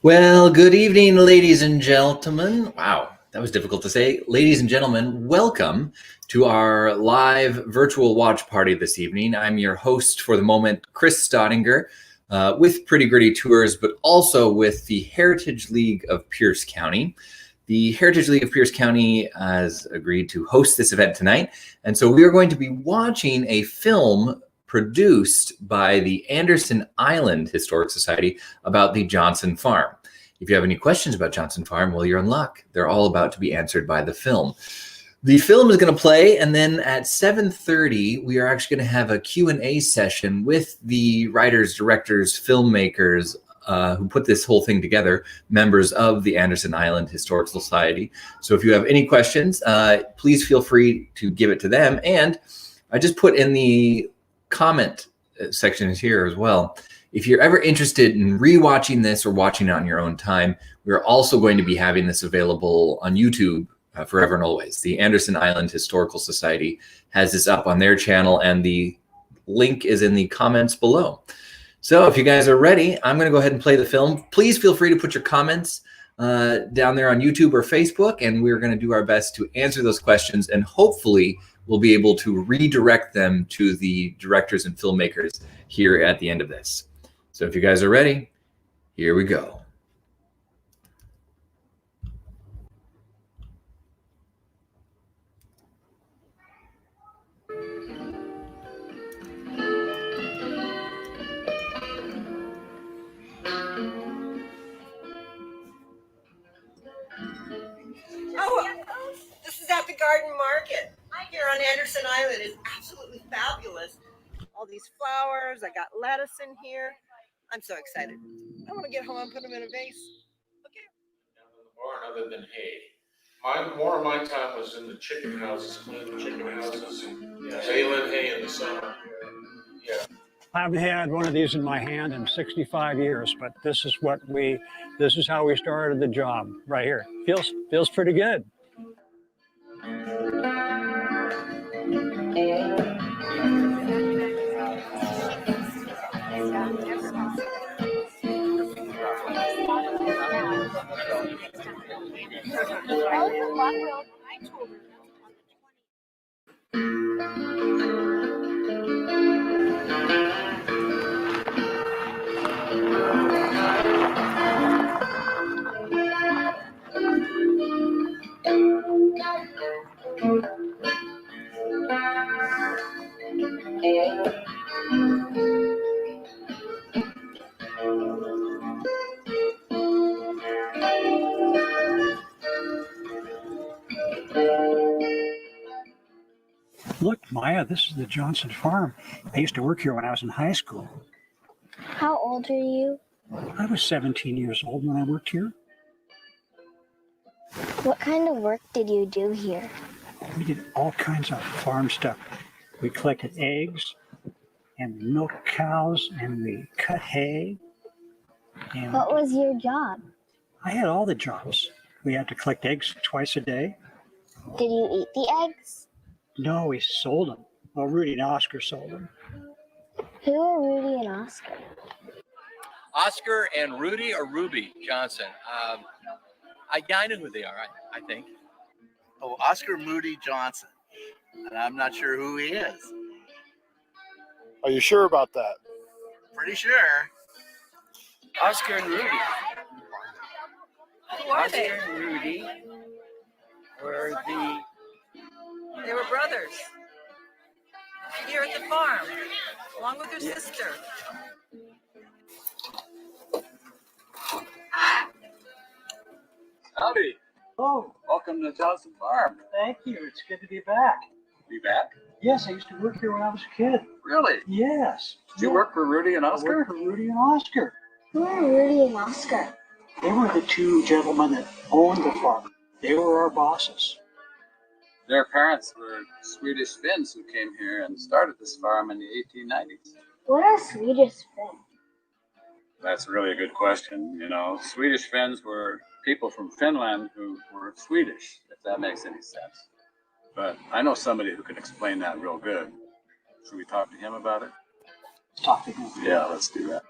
Well, good evening, ladies and gentlemen. Wow, that was difficult to say. Ladies and gentlemen, welcome to our live virtual watch party this evening. I'm your host for the moment, Chris Staudinger, with Pretty Gritty Tours, but also with the Heritage League of Pierce County. The Heritage League of Pierce County has agreed to host this event tonight, and so we are going to be watching a film produced by the Anderson Island Historic Society about the Johnson Farm. If you have any questions about Johnson Farm, well, you're in luck. They're all about to be answered by the film. The film is going to play, and then at 7:30, we are actually going to have a Q&A session with the writers, directors, filmmakers who put this whole thing together, members of the Anderson Island Historical Society. So if you have any questions, please feel free to give it to them. And I just put in the comment section is here as well. If you're ever interested in rewatching this or watching it on your own time, we're also going to be having this available on YouTube forever and always. The Anderson Island Historical Society has this up on their channel, and the link is in the comments below. So if you guys are ready, I'm going to go ahead and play the film. Please feel free to put your comments down there on YouTube or Facebook, and we're going to do our best to answer those questions, and hopefully we'll be able to redirect them to the directors and filmmakers here at the end of this. So if you guys are ready, here we go. This is at the Garden Market here on Anderson Island. It's absolutely fabulous. All these flowers. I got lettuce in here. I'm so excited. I want to get home and put them in a vase. Okay. Barn other than hay. More of my time was in the chicken houses, cleaning chicken houses, and baling hay in the summer. Yeah. I haven't had one of these in my hand in 65 years, but this is how we started the job right here. Feels pretty good. Look, Maya, this is the Johnson Farm. I used to work here when I was in high school. How old are you? I was 17 years old when I worked here. What kind of work did you do here? We did all kinds of farm stuff. We collected eggs, and we milked cows, and we cut hay. And What was your job? I had all the jobs. We had to collect eggs twice a day. Did you eat the eggs? No, we sold them. Well, Rudy and Oscar sold them. Who are Rudy and Oscar? Oscar and Rudy or Ruby Johnson. I know who they are, I think. Oh, Oscar Moody Johnson. And I'm not sure who he is. Are you sure about that? Pretty sure. Oscar and Rudy. Who are they? Oscar and Rudy were They were brothers here at the farm, along with their sister. Howdy. Oh, Welcome to Johnson Farm. thank you. It's good to be back. You back? Yes, I used to work here when I was a kid. Really? Yes. Did you work for Rudy and I Oscar? worked for Rudy and Oscar. Who are Rudy and Oscar? They were the two gentlemen that owned the farm. They were our bosses. Their parents were Swedish Finns who came here and started this farm in the 1890s. What are Swedish Finns? That's really a good question. You know, Swedish Finns were people from Finland who were Swedish, if that makes any sense. But I know somebody who can explain that real good. Should we talk to him about it? Talk to him. Yeah, let's do that.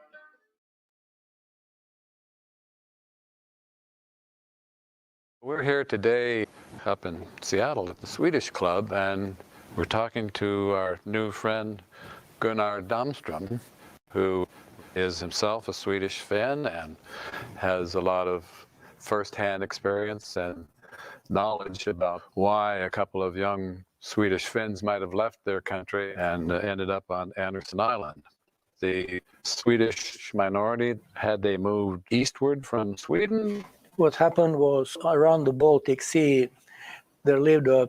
We're here today up in Seattle at the Swedish Club, and we're talking to our new friend Gunnar Damström, who is himself a Swedish Finn and has a lot of first-hand experience and knowledge about why a couple of young Swedish Finns might have left their country and ended up on Anderson Island. The Swedish minority, had they moved eastward from Sweden? What happened was around the Baltic Sea, there lived a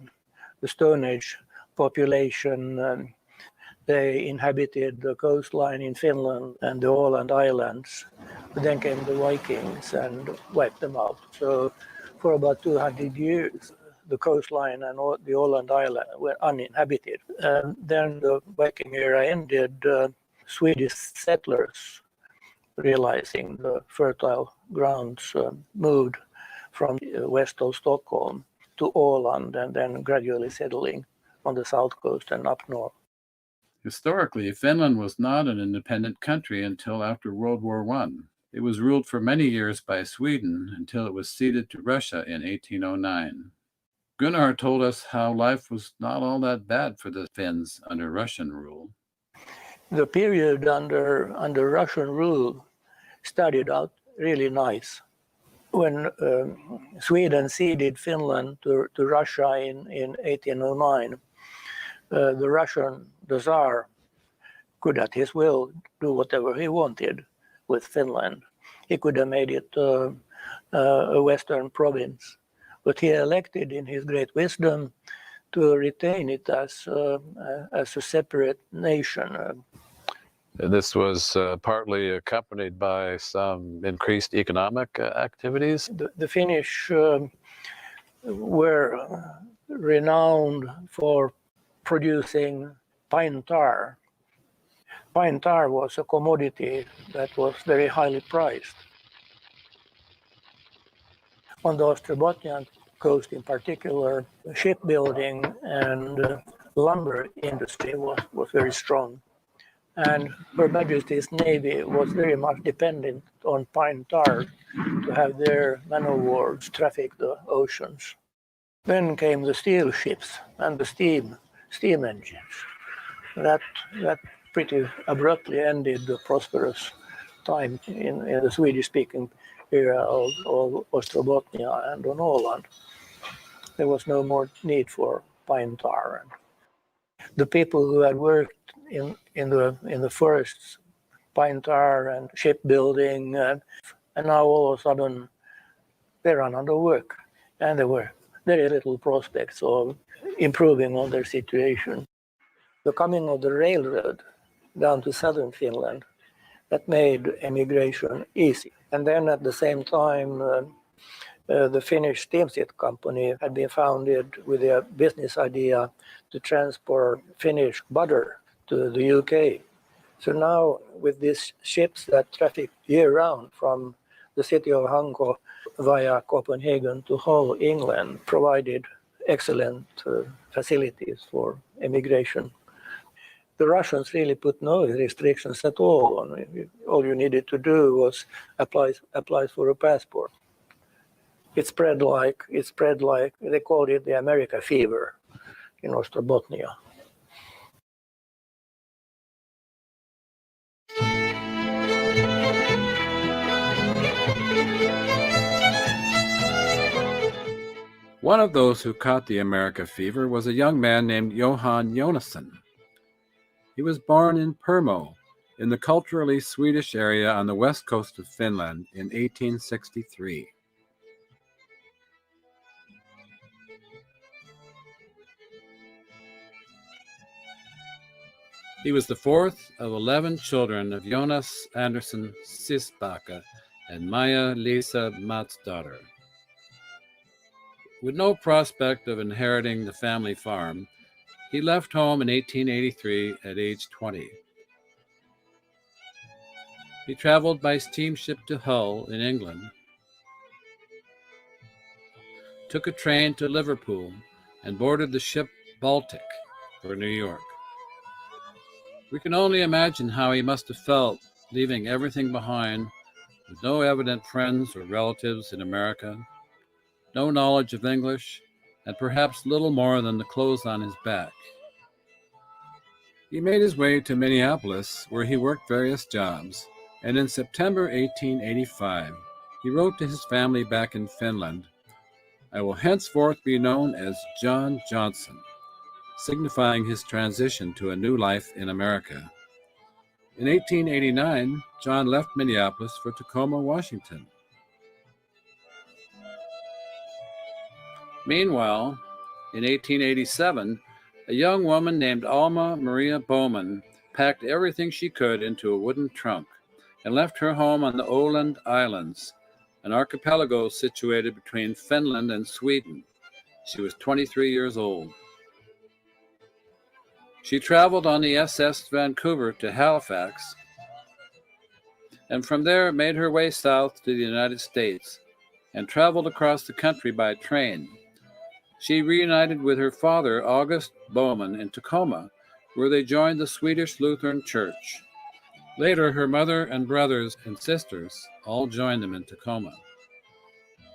Stone Age population. And they inhabited the coastline in Finland and the Åland Islands. But then came the Vikings and wiped them out. So for about 200 years, the coastline and the Åland Island were uninhabited. And then the Viking era ended. Swedish settlers, realizing the fertile grounds, moved from west of Stockholm to Åland and then gradually settling on the south coast and up north. Historically, Finland was not an independent country until after World War I. It was ruled for many years by Sweden until it was ceded to Russia in 1809. Gunnar told us how life was not all that bad for the Finns under Russian rule. The period under Russian rule started out really nice. When Sweden ceded Finland to Russia in 1809, the Tsar could at his will do whatever he wanted with Finland. He could have made it a western province, but he elected in his great wisdom to retain it as a separate nation. This was partly accompanied by some increased economic activities. The Finnish were renowned for producing pine tar. Pine tar was a commodity that was very highly priced. On the Ostrobotnian coast in particular, shipbuilding and lumber industry was very strong. And Her Majesty's Navy was very much dependent on pine tar to have their man of wars traffic the oceans. Then came the steel ships and the steam engines. That pretty abruptly ended the prosperous time in the Swedish-speaking area of Ostrobotnia and on Åland. There was no more need for pine tar. The people who had worked in the forests, pine tar and shipbuilding, and now all of a sudden they ran out of work, and there were very little prospects of improving on their situation. The coming of the railroad down to southern Finland, that made emigration easy. And then at the same time, the Finnish steamship company had been founded with a business idea to transport Finnish butter to the UK. So now with these ships that traffic year-round from the city of Hanko via Copenhagen to Hull, England, provided excellent facilities for emigration. The Russians really put no restrictions at all. All you needed to do was apply for a passport. It spread like they called it the America fever in Ostrobotnia. One of those who caught the America fever was a young man named Johan Jonasson. He was born in Permo, in the culturally Swedish area on the west coast of Finland in 1863. He was the fourth of 11 children of Jonas Andersson Sisbacka and Maja Lisa Matsdotter. With no prospect of inheriting the family farm, he left home in 1883 at age 20. He traveled by steamship to Hull in England, took a train to Liverpool, and boarded the ship Baltic for New York. We can only imagine how he must have felt leaving everything behind with no evident friends or relatives in America, no knowledge of English, and perhaps little more than the clothes on his back. He made his way to Minneapolis, where he worked various jobs, and in September 1885, he wrote to his family back in Finland, "I will henceforth be known as John Johnson," signifying his transition to a new life in America. In 1889, John left Minneapolis for Tacoma, Washington. Meanwhile, in 1887, a young woman named Alma Maria Bowman packed everything she could into a wooden trunk and left her home on the Åland Islands, an archipelago situated between Finland and Sweden. She was 23 years old. She traveled on the SS Vancouver to Halifax, and from there made her way south to the United States and traveled across the country by train. She reunited with her father, August Bowman, in Tacoma, where they joined the Swedish Lutheran Church. Later, her mother and brothers and sisters all joined them in Tacoma.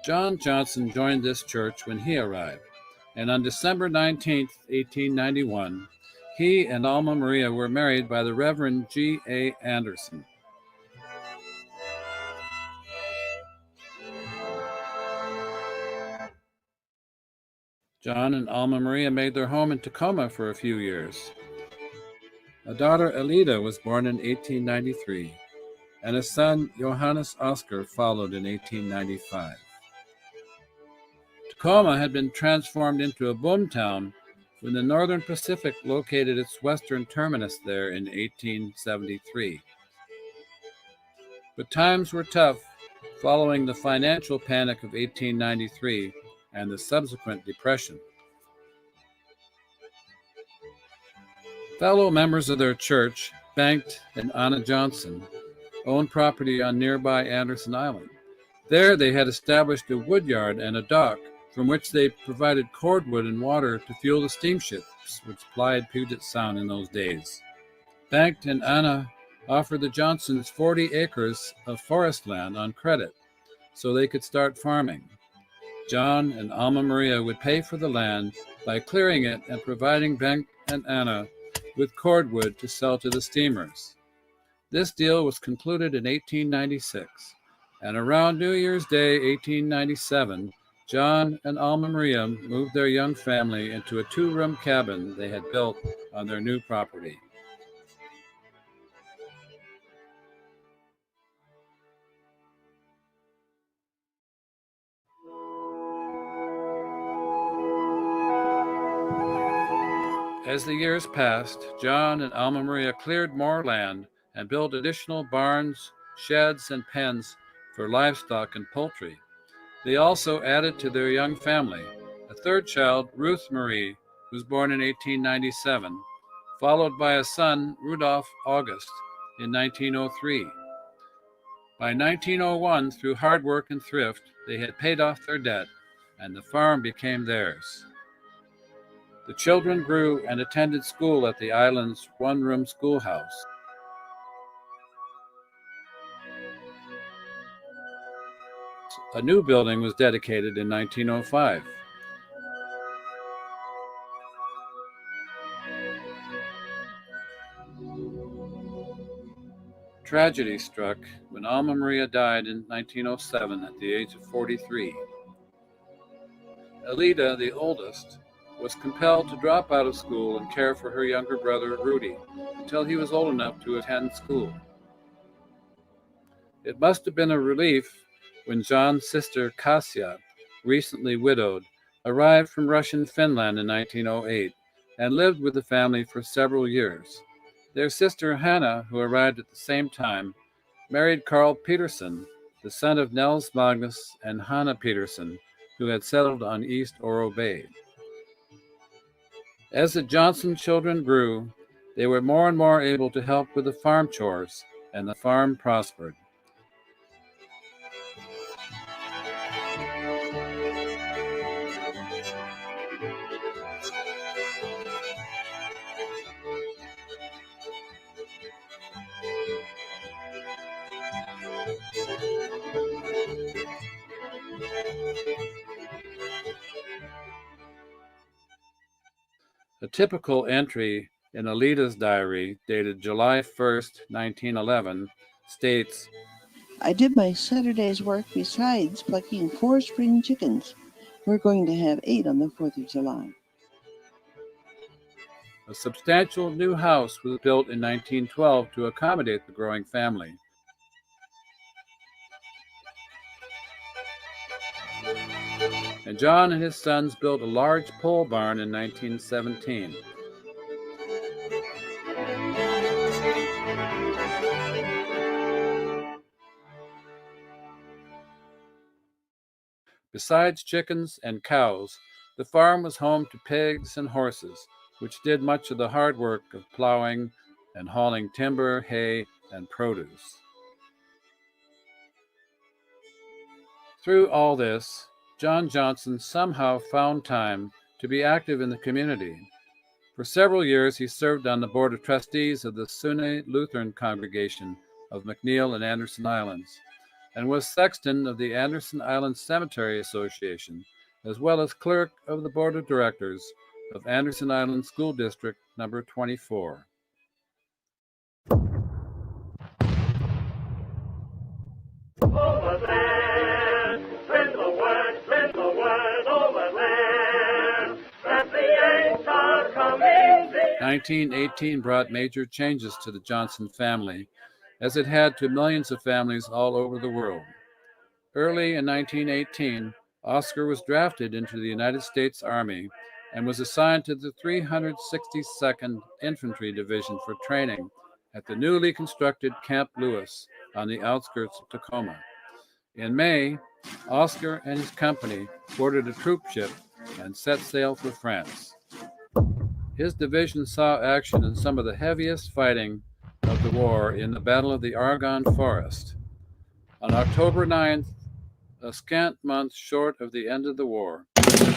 John Johnson joined this church when he arrived, and on December 19, 1891, he and Alma Maria were married by the Reverend G.A. Anderson. John and Alma Maria made their home in Tacoma for a few years. A daughter, Alida, was born in 1893, and a son, Johannes Oskar, followed in 1895. Tacoma had been transformed into a boomtown when the Northern Pacific located its western terminus there in 1873. But times were tough following the financial panic of 1893 and the subsequent depression. Fellow members of their church, Bengt and Anna Johnson, owned property on nearby Anderson Island. There they had established a woodyard and a dock from which they provided cordwood and water to fuel the steamships which plied Puget Sound in those days. Bengt and Anna offered the Johnsons 40 acres of forest land on credit so they could start farming. John and Alma Maria would pay for the land by clearing it and providing Bengt and Anna with cordwood to sell to the steamers. This deal was concluded in 1896, and around New Year's Day, 1897, John and Alma Maria moved their young family into a 2-room cabin they had built on their new property. As the years passed, John and Alma Maria cleared more land and built additional barns, sheds, and pens for livestock and poultry. They also added to their young family a third child, Ruth Marie, who was born in 1897, followed by a son, Rudolf August, in 1903. By 1901, through hard work and thrift, they had paid off their debt, and the farm became theirs. The children grew and attended school at the island's 1-room schoolhouse. A new building was dedicated in 1905. Tragedy struck when Alma Maria died in 1907 at the age of 43. Alida, the oldest, was compelled to drop out of school and care for her younger brother, Rudy, until he was old enough to attend school. It must have been a relief when John's sister, Kasia, recently widowed, arrived from Russian Finland in 1908 and lived with the family for several years. Their sister, Hannah, who arrived at the same time, married Carl Peterson, the son of Nels Magnus and Hanna Peterson, who had settled on East Oro Bay. As the Johnson children grew, they were more and more able to help with the farm chores, and the farm prospered. typical entry in Alita's diary, dated July 1st, 1911, states, I did my Saturday's work besides plucking 4 spring chickens. We're going to have 8 on the 4th of July. a substantial new house was built in 1912 to accommodate the growing family. And John and his sons built a large pole barn in 1917. Besides chickens and cows, the farm was home to pigs and horses, which did much of the hard work of plowing and hauling timber, hay, and produce. Through all this, John Johnson somehow found time to be active in the community. For several years, he served on the Board of Trustees of the Sunni Lutheran congregation of McNeil and Anderson Islands, and was sexton of the Anderson Island Cemetery Association, as well as clerk of the Board of Directors of Anderson Island School District number 24. Overland, spin the word, overland, that the Yanks are coming. 1918 brought major changes to the Johnson family, as it had to millions of families all over the world. Early in 1918, Oscar was drafted into the United States Army and was assigned to the 362nd Infantry Division for training at the newly constructed Camp Lewis on the outskirts of Tacoma. In May, Oscar and his company boarded a troop ship and set sail for France. His division saw action in some of the heaviest fighting of the war in the Battle of the Argonne Forest. On October 9th, a scant month short of the end of the war,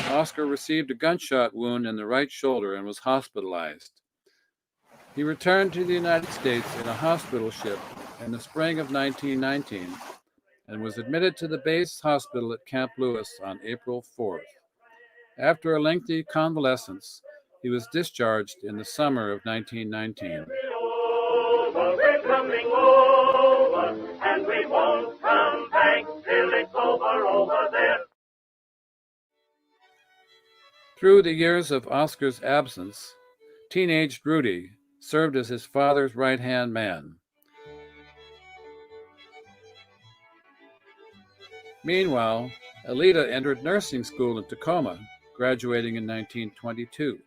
Oscar received a gunshot wound in the right shoulder and was hospitalized. He returned to the United States in a hospital ship in the spring of 1919 and was admitted to the base hospital at Camp Lewis on April 4th. After a lengthy convalescence, he was discharged in the summer of 1919. We're coming over, and we won't come back till it's over there. Through the years of Oscar's absence, teenaged Rudy served as his father's right-hand man. Meanwhile, Alita entered nursing school in Tacoma, graduating in 1922,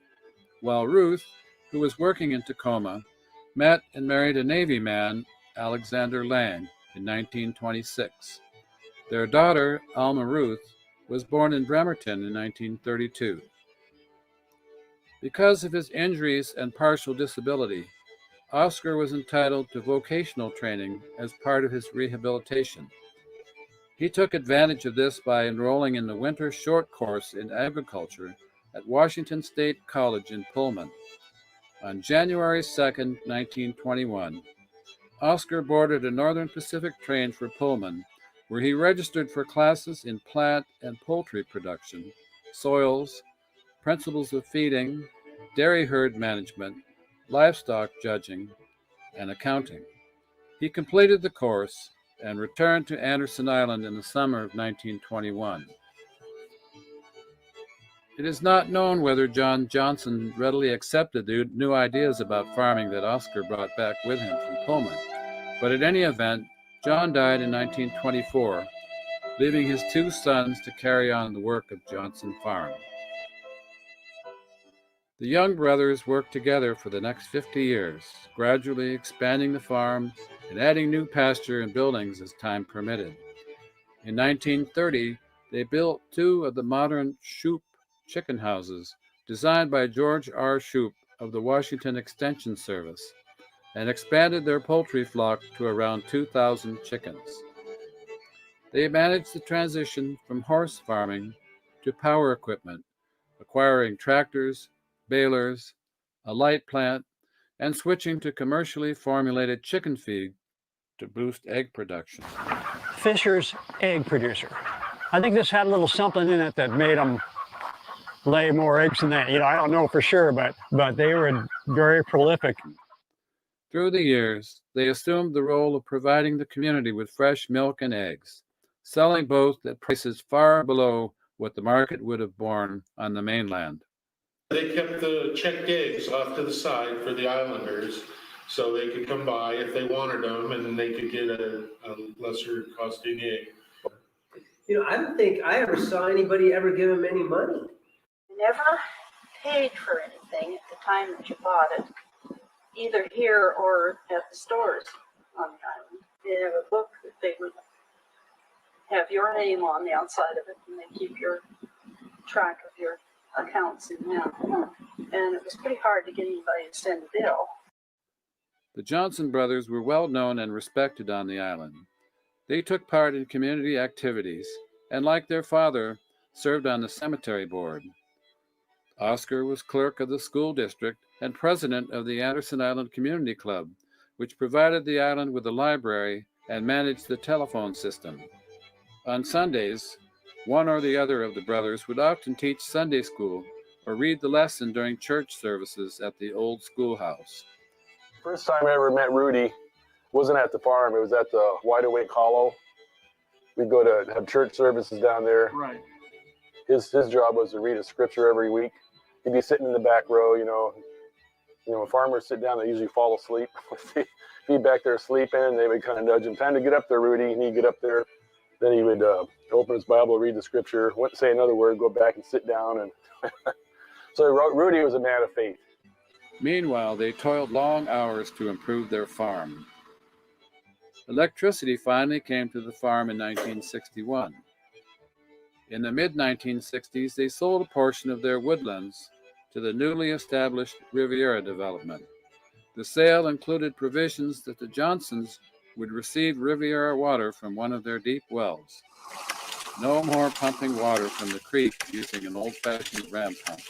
while Ruth, who was working in Tacoma, met and married a Navy man, Alexander Lang, in 1926. Their daughter, Alma Ruth, was born in Bremerton in 1932. Because of his injuries and partial disability, Oscar was entitled to vocational training as part of his rehabilitation. He took advantage of this by enrolling in the winter short course in agriculture at Washington State College in Pullman. On January 2, 1921, Oscar boarded a Northern Pacific train for Pullman, where he registered for classes in plant and poultry production, soils, principles of feeding, dairy herd management, livestock judging, and accounting. He completed the course and returned to Anderson Island in the summer of 1921. It is not known whether John Johnson readily accepted the new ideas about farming that Oscar brought back with him from Pullman, but at any event, John died in 1924, leaving his 2 sons to carry on the work of Johnson Farm. The young brothers worked together for the next 50 years, gradually expanding the farm and adding new pasture and buildings as time permitted. In 1930, they built 2 of the modern Shoup chicken houses designed by George R. Shoup of the Washington Extension Service, and expanded their poultry flock to around 2,000 chickens. They managed the transition from horse farming to power equipment, acquiring tractors, balers, a light plant, and switching to commercially formulated chicken feed to boost egg production. Fisher's egg producer. I think this had a little something in it that made them lay more eggs than that. I don't know for sure, but they were very prolific. Through the years, they assumed the role of providing the community with fresh milk and eggs, selling both at prices far below what the market would have borne on the mainland. They kept the checked eggs off to the side for the islanders so they could come by if they wanted them and they could get a lesser costing egg. I don't think I ever saw anybody ever give him any money. Never paid for anything at the time that you bought it, either here or at the stores on the island. They have a book that they would have your name on the outside of it, and they keep your track of your accounts in that. And it was pretty hard to get anybody to send a bill. The Johnson brothers were well known and respected on the island. They took part in community activities and, like their father, served on the cemetery board. Oscar was clerk of the school district and president of the Anderson Island Community Club, which provided the island with a library and managed the telephone system. On Sundays, one or the other of the brothers would often teach Sunday school or read the lesson during church services at the old schoolhouse. First time I ever met Rudy wasn't at the farm, it was at the Wide Awake Hollow. We'd go to have church services down there. Right. His job was to read a scripture every week. He'd be sitting in the back row, when farmers sit down, they usually fall asleep. He'd be back there sleeping, and they would kind of nudge him, time to get up there, Rudy, and he'd get up there. Then he would open his Bible, read the scripture, wouldn't say another word, go back and sit down. And so Rudy was a man of faith. Meanwhile, they toiled long hours to improve their farm. Electricity finally came to the farm in 1961. In the mid-1960s, they sold a portion of their woodlands to the newly established Riviera development. The sale included provisions that the Johnsons would receive Riviera water from one of their deep wells. No more pumping water from the creek using an old-fashioned ram pump.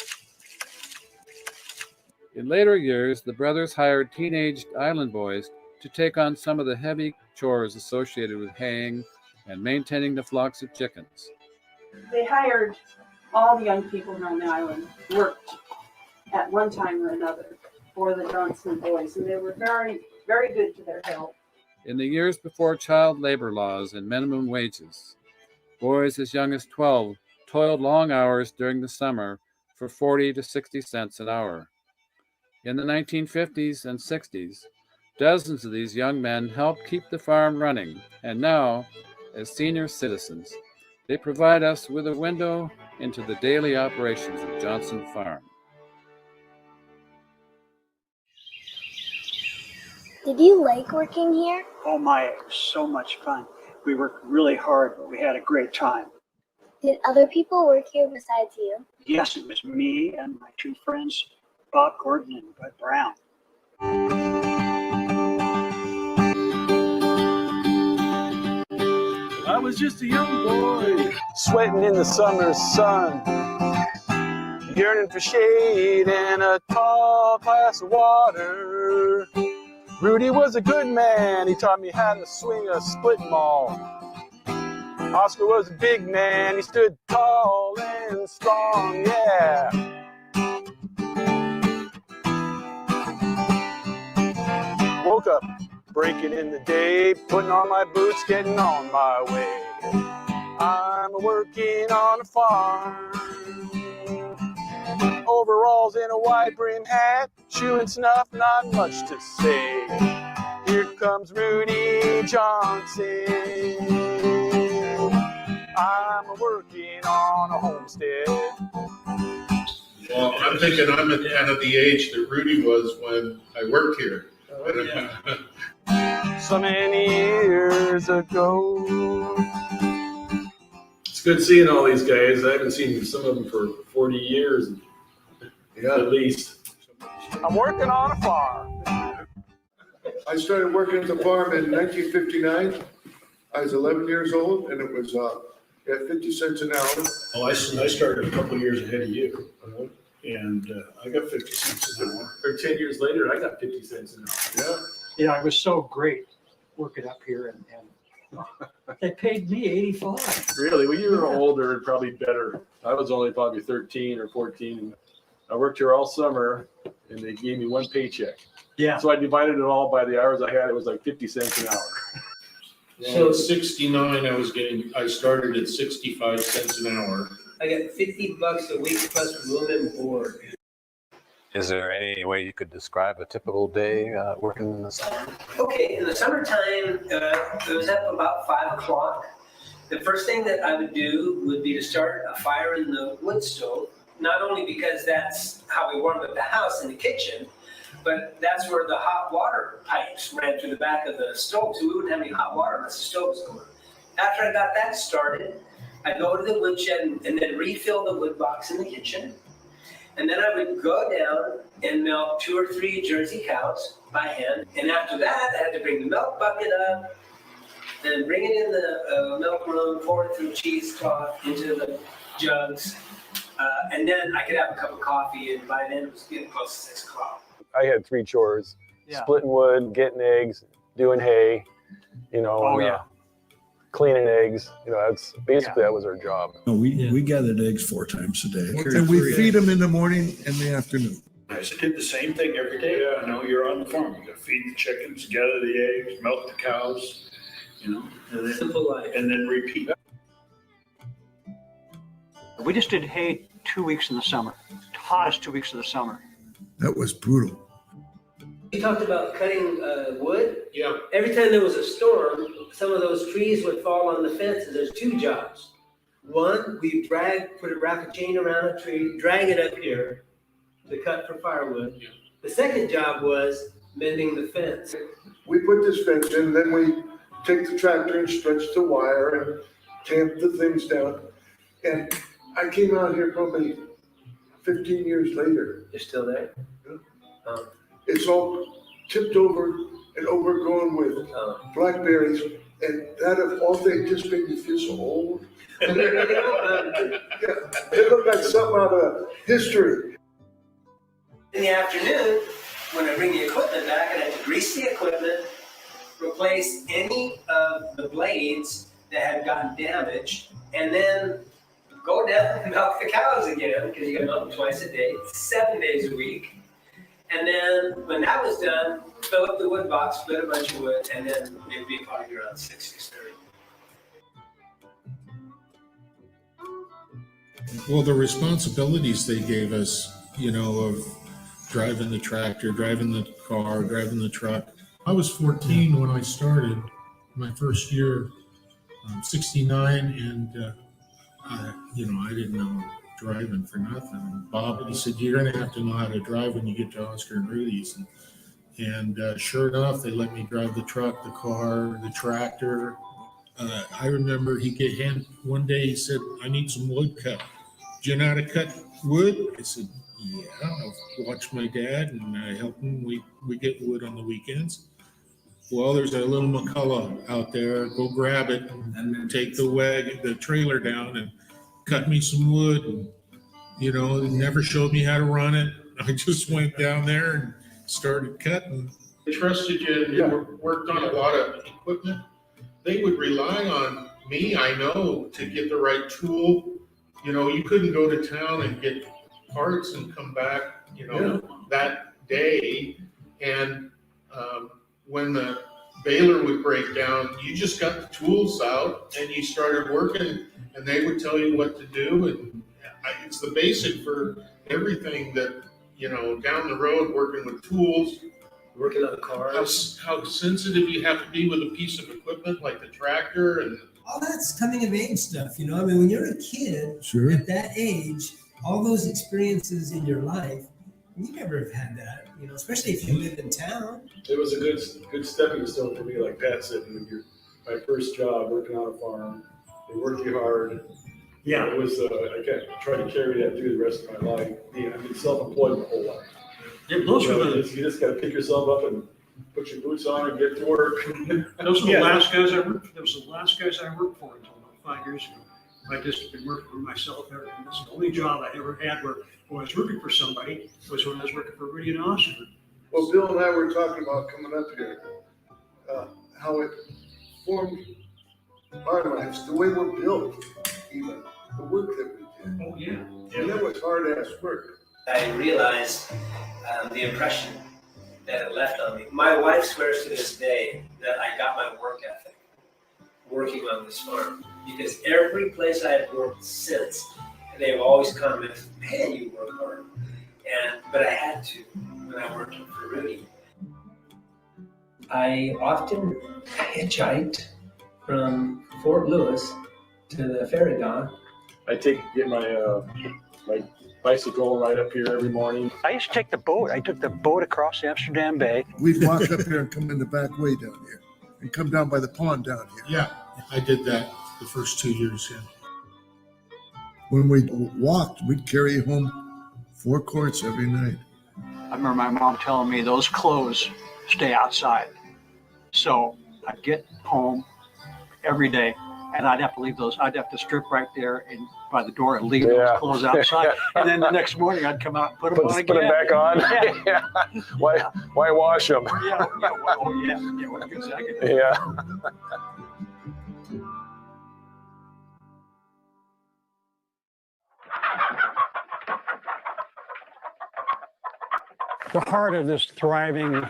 In later years, the brothers hired teenaged island boys to take on some of the heavy chores associated with haying and maintaining the flocks of chickens. They hired all the young people around the island, worked at one time or another for the Johnson boys, and they were very, very good to their health. In the years before child labor laws and minimum wages, boys as young as 12 toiled long hours during the summer for 40 to 60 cents an hour. In the 1950s and 60s, dozens of these young men helped keep the farm running, and now, as senior citizens, they provide us with a window into the daily operations of Johnson Farm. Did you like working here? Oh my, it was so much fun. We worked really hard, but we had a great time. Did other people work here besides you? Yes, it was me and my two friends, Bob Gordon and Bud Brown. I was just a young boy, sweating in the summer's sun, yearning for shade and a tall glass of water. Rudy was a good man, he taught me how to swing a split maul. Oscar was a big man, he stood tall and strong, yeah. Woke up, breaking in the day, putting on my boots, getting on my way. I'm working on a farm, overalls and a wide brim hat, chewing snuff, not much to say. Here comes Rudy Johnson, I'm working on a homestead. Well, I'm thinking I'm at kind of the age that Rudy was when I worked here. Oh, yeah. So many years ago. It's good seeing all these guys. I haven't seen some of them for 40 years, at least. I'm working on a farm. I started working at the farm in 1959. I was 11 years old, and it was at 50 cents an hour. Oh, I started a couple of years ahead of you, and I got 50 cents an hour. Or 10 years later, I got 50 cents an hour. Yeah, it was so great working up here, and they paid me $85. Really? When you were older, probably better. I was only probably 13 or 14. I worked here all summer, and they gave me one paycheck. Yeah. So I divided it all by the hours I had. It was like 50 cents an hour. So at 69, I started at 65 cents an hour. I got $50 a week plus room and board. Is there any way you could describe a typical day working in the summer? Okay, in the summertime, it was up about 5 o'clock. The first thing that I would do would be to start a fire in the wood stove, not only because that's how we warmed up the house in the kitchen, but that's where the hot water pipes ran through the back of the stove, so we wouldn't have any hot water unless the stove was going. After I got that started, I'd go to the woodshed and then refill the wood box in the kitchen. And then I would go down and milk 2 or 3 Jersey cows by hand. And after that, I had to bring the milk bucket up and bring it in the milk room, pour it through cheesecloth into the jugs. And then I could have a cup of coffee, and by then it was getting close to 6 o'clock. I had 3 chores: Yeah. splitting wood, getting eggs, doing hay, cleaning eggs. That's basically that was our job. No, we gathered eggs 4 times a day. Okay. And we feed them in the morning and the afternoon. I did the same thing every day. You're on the farm. You gotta feed the chickens, gather the eggs, milk the cows, and then, simple life. And then repeat. We just did hay 2 weeks in the summer, hottest 2 weeks of the summer. That was brutal. You talked about cutting wood. Yeah. Every time there was a storm, some of those trees would fall on the fences. There's 2 jobs. One, we put a rack of chain around a tree, drag it up here to cut for firewood. Yeah. The second job was mending the fence. We put this fence in, then we take the tractor and stretch the wire and tamp the things down. And I came out here probably 15 years later. You're still there? Yeah. It's all tipped over and overgrown with blackberries, and that of all things just made me feel so old. Yeah, it looked like something out of history. In the afternoon, when I bring the equipment back, I had to grease the equipment, replace any of the blades that had gotten damaged, and then go down and milk the cows again, because you got to milk them twice a day, 7 days a week. And then when that was done, fill up the wood box, split a bunch of wood, and then it would be probably around 6:30. Well, the responsibilities they gave us, of driving the tractor, driving the car, driving the truck. I was 14 when I started my first year, 69, and I didn't know driving for nothing. Bob, he said, "You're going to have to know how to drive when you get to Oscar and Rudy's." And sure enough, they let me drive the truck, the car, the tractor. I remember one day he said, "I need some wood cut. Do you know how to cut wood?" I said, "Yeah, I'll watch my dad and I help him. We get wood on the weekends." Well, there's a little McCullough out there. Go grab it and take the trailer down and cut me some wood. And, they never showed me how to run it. I just went down there and started cutting. They trusted you and you worked on a lot of equipment. They would rely on me, I know, to get the right tool. You couldn't go to town and get parts and come back, that day. And when the baler would break down, you just got the tools out and you started working, and they would tell you what to do. And it's the basic for everything that, down the road, working with tools, working on the cars. How sensitive you have to be with a piece of equipment like the tractor and all that's coming of age stuff, when you're a kid Sure. at that age, all those experiences in your life, you never have had that, especially if you live in town. It was a good stepping stone for me, like Pat said, my first job working on a farm. They worked you hard. Yeah. It was, I can't try to carry that through the rest of my life. I've been self-employed my whole life. Yeah, those were the You just got to pick yourself up and put your boots on and get to work. Those were the last guys I worked for. Those were the last guys I worked for until about 5 years ago. I just been working for myself. And that's the only job I ever had where I was working for somebody was when I was working for Rudy and Oscar. Well, Bill and I were talking about coming up here, how it formed our lives, the way we're built, even the work that we do. Oh, yeah. And that was hard-ass work. I realized the impression that it left on me. My wife swears to this day that I got my work ethic working on this farm, because every place I've worked since, they've always commented, man, you work hard. But I had to when I worked for Rudy. I often hitchhiked from Fort Lewis to the ferry dock. I get my my bicycle right up here every morning. I used to take the boat. I took the boat across Amsterdam Bay. We'd walk up here and come in the back way down here and come down by the pond down here. Yeah, I did that the first 2 years. Yeah. When we walked, we'd carry home 4 quarts every night. I remember my mom telling me those clothes stay outside. So I'd get home every day and I'd have to leave those. I'd have to strip right there and by the door and leave those clothes outside. And then the next morning I'd come out and put them on again. Put them back on. Yeah. Why wash them? Yeah. Oh, yeah. Yeah. Exactly. Yeah. The heart of this thriving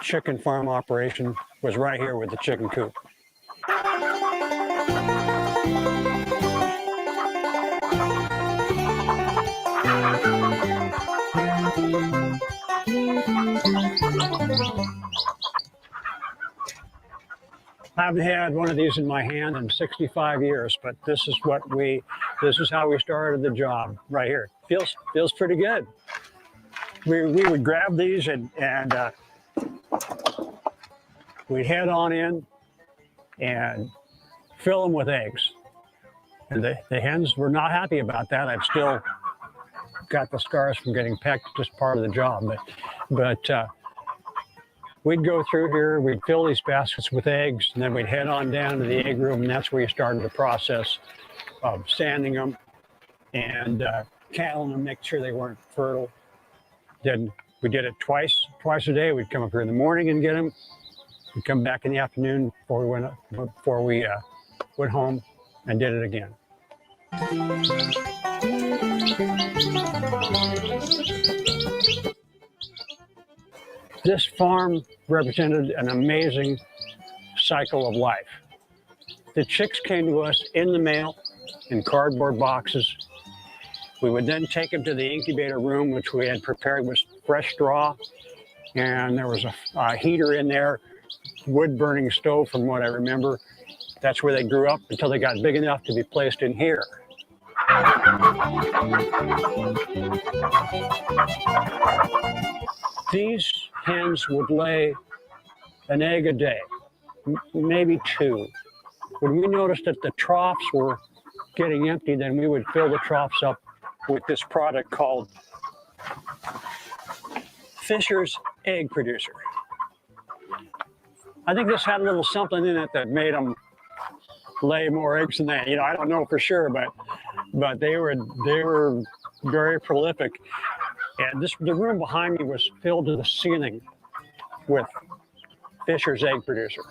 chicken farm operation was right here with the chicken coop. I haven't had one of these in my hand in 65 years, but this is how we started the job right here. Feels pretty good. We would grab these and we'd head on in and fill them with eggs. And the hens were not happy about that. I've still got the scars from getting pecked, just part of the job. But we'd go through here, we'd fill these baskets with eggs, and then we'd head on down to the egg room, and that's where you started the process of sanding them and counting them, make sure they weren't fertile. Then we did it twice a day. We'd come up here in the morning and get them. We'd come back in the afternoon before we went home and did it again. This farm represented an amazing cycle of life. The chicks came to us in the mail in cardboard boxes. We would then take them to the incubator room, which we had prepared with fresh straw, and there was a heater in there, wood-burning stove from what I remember. That's where they grew up until they got big enough to be placed in here. These hens would lay an egg a day, maybe 2. When we noticed that the troughs were getting empty, then we would fill the troughs up with this product called Fisher's Egg Producer. I think this had a little something in it that made them lay more eggs than that. I don't know for sure, but they were very prolific. And the room behind me was filled to the ceiling with Fisher's Egg Producer.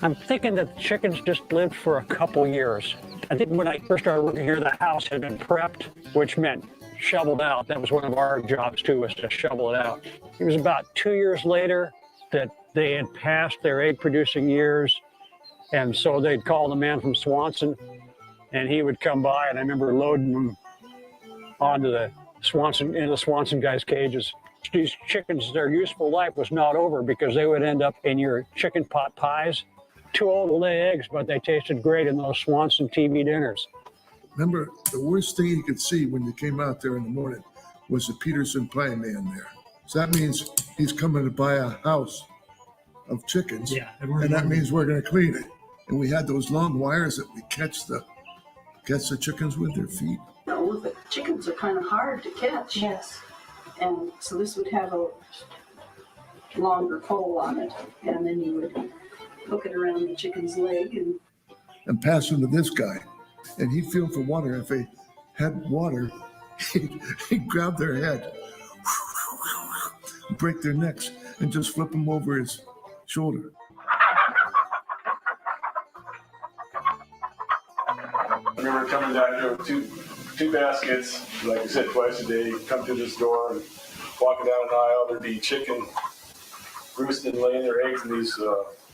I'm thinking that the chickens just lived for a couple years. I think when I first started working here, the house had been prepped, which meant shoveled out. That was one of our jobs too, was to shovel it out. It was about 2 years later that they had passed their egg producing years. And so they'd call the man from Swanson and he would come by, and I remember loading them onto the Swanson guys' cages. These chickens, their useful life was not over because they would end up in your chicken pot pies. Too old to lay eggs, but they tasted great in those Swanson TV dinners. Remember, the worst thing you could see when you came out there in the morning was the Peterson pie man there. So that means he's coming to buy a house of chickens, and that means we're going to clean it. And we had those long wires that we catch the chickens with their feet. No, the chickens are kind of hard to catch. Yes. And so this would have a longer pole on it, and then you would hook it around the chicken's leg and pass them to this guy. And he'd feel for water. If they had water, he'd grab their head, break their necks, and just flip them over his shoulder. I remember coming down here with two baskets, like I said, twice a day, come to this door and walking down an aisle, there'd be chicken roosting, laying their eggs in these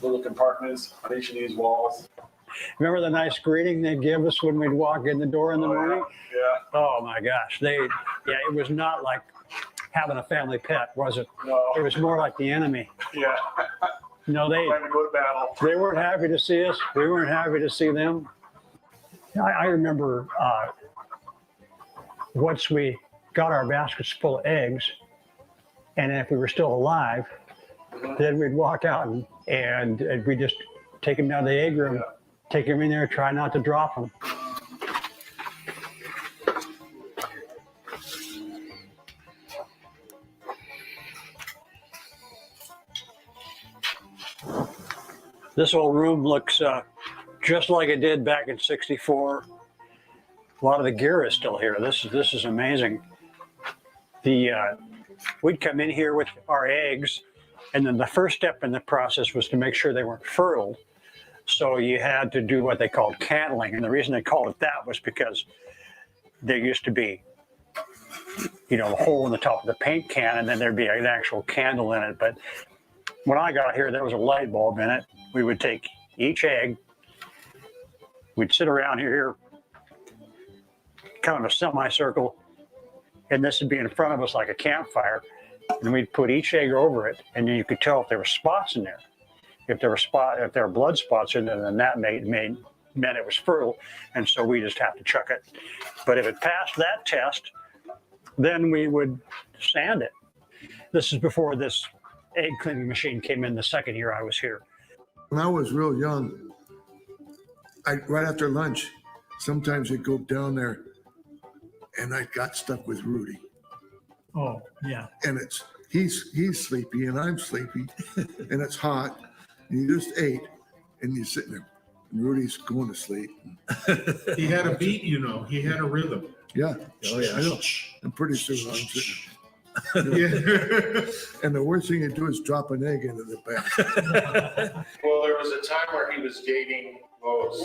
little compartments on each of these walls. Remember the nice greeting they'd give us when we'd walk in the door in the morning? Yeah. Oh my gosh. It was not like having a family pet, was it? No. It was more like the enemy. Yeah. No, Time to go to battle. they weren't happy to see us. We weren't happy to see them. I remember once we got our baskets full of eggs, and if we were still alive, then we'd walk out and we'd just take them down to the egg room, take them in there, try not to drop them. This old room looks just like it did back in '64. A lot of the gear is still here. This is amazing. We'd come in here with our eggs, and then the first step in the process was to make sure they weren't furled. So you had to do what they called candling, and the reason they called it that was because there used to be, a hole in the top of the paint can, and then there'd be an actual candle in it. But when I got here, there was a light bulb in it. We would take each egg, we'd sit around here, kind of a semicircle, and this would be in front of us like a campfire, and we'd put each egg over it, and then you could tell if there were spots in there. If there were blood spots in there, then that meant it was fertile, and so we just have to chuck it. But if it passed that test, then we would sand it. This is before this egg cleaning machine came in the second year I was here. When I was real young, right after lunch, sometimes I'd go down there and I got stuck with Rudy. Oh, yeah. And he's sleepy and I'm sleepy and it's hot. And you just ate and you're sitting there and Rudy's going to sleep. He had a beat, he had a rhythm. Yeah. Oh, yeah. I know. And pretty soon I'm sitting. Yeah. And the worst thing to do is drop an egg into the bag. Well, there was a time where he was dating Lois,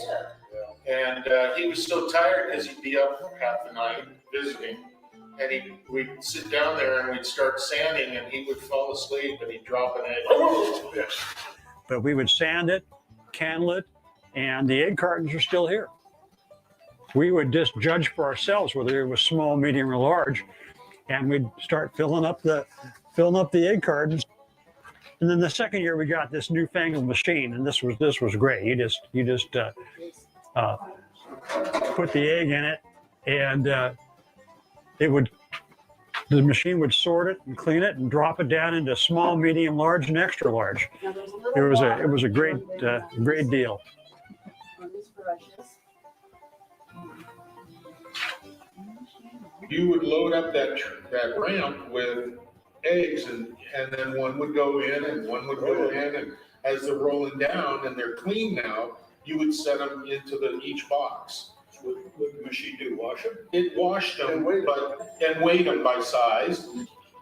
and he was so tired because he'd be up half the night visiting, and we'd sit down there and we'd start sanding, and he would fall asleep and he'd drop an egg. But we would sand it, candle it, and the egg cartons are still here. We would just judge for ourselves whether it was small, medium, or large, and we'd start filling up the egg cartons. And then the second year we got this newfangled machine, and this was great. You just put the egg in it, and the machine would sort it and clean it and drop it down into small, medium, large, and extra large. It was a great deal. You would load up that ramp with eggs, and then one would go in and one would go in, and as they're rolling down and they're clean now, you would set them into each box. What did the machine do? Wash them? It washed them and weighed them by size,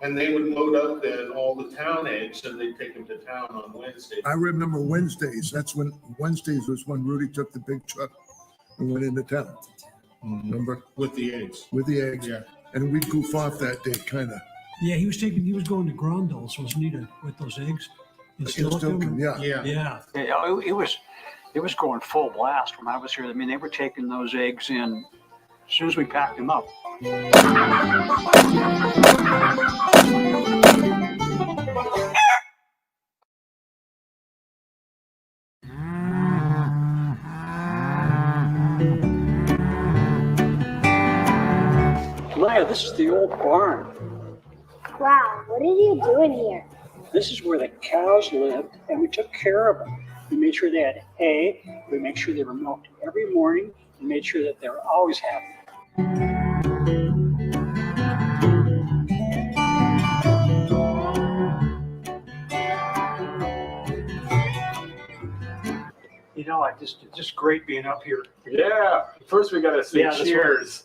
and they would load up then all the town eggs, and they'd take them to town on Wednesday. I remember Wednesdays. Wednesdays was when Rudy took the big truck and went into town. Remember? With the eggs. With the eggs. Yeah. And we'd goof off that day, kind of. Yeah, he was going to Grondels, wasn't he, with those eggs? Yeah. It was going full blast when I was here. I mean, they were taking those eggs in as soon as we packed them up. Maya, this is the old barn. Wow, what did you do in here? This is where the cows lived, and we took care of them. We made sure they had hay. We made sure they were milked every morning. We made sure that they were always happy. It's just great being up here. Yeah. First we got to say that's cheers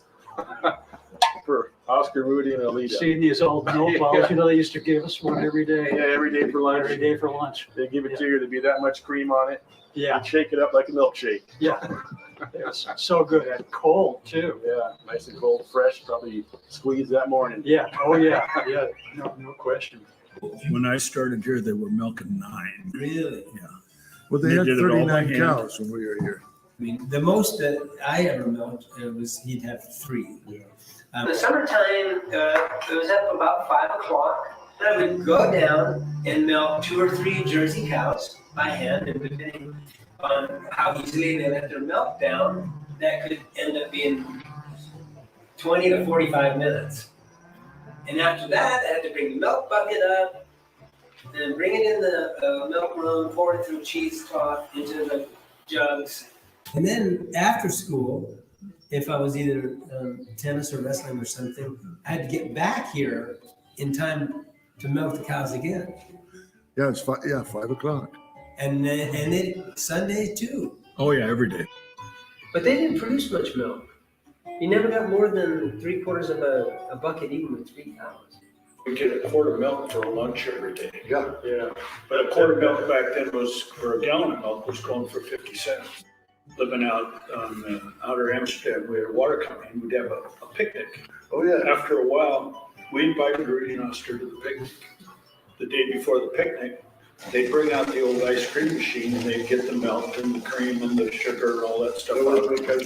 for Oscar, Rudy, and Alita. Seeing these old milk bottles, they used to give us one every day. Yeah, every day for lunch. Every day for lunch. They give it to you. There'd be that much cream on it. Yeah. You'd shake it up like a milkshake. Yeah. It's so good and cold too. Yeah, nice and cold, fresh, probably squeezed that morning. Yeah. Oh yeah. Yeah. No question. When I started here, they were milking 9. Really? Yeah. Well, they They had did it all by 39 hand. cows when we were here. I mean, the most that I ever milked was he'd have 3. In the summertime, it was up about 5 o'clock. And I would go down and milk 2 or 3 Jersey cows by hand, and depending on how easily they let their milk down, that could end up being 20 to 45 minutes. And after that, I had to bring the milk bucket up, then bring it in the milk room, pour it through cheesecloth into the jugs. And then after school, if I was either tennis or wrestling or something, I had to get back here in time to milk the cows again. Yeah, it's 5 o'clock. And then Sunday too. Oh yeah, every day. But they didn't produce much milk. You never got more than 3/4 of a bucket even with 3 cows. We get a quart of milk for lunch every day. Yeah. Yeah, but a quart of milk back then was, or a gallon of milk was going for 50 cents. Living out on outer Amsterdam, we had a water company, we'd have a picnic. Oh, yeah. After a while, we invited Rudy and Oscar to the picnic. The day before the picnic, they'd bring out the old ice cream machine and they'd get the milk and the cream and the sugar and all that stuff. And we'd crank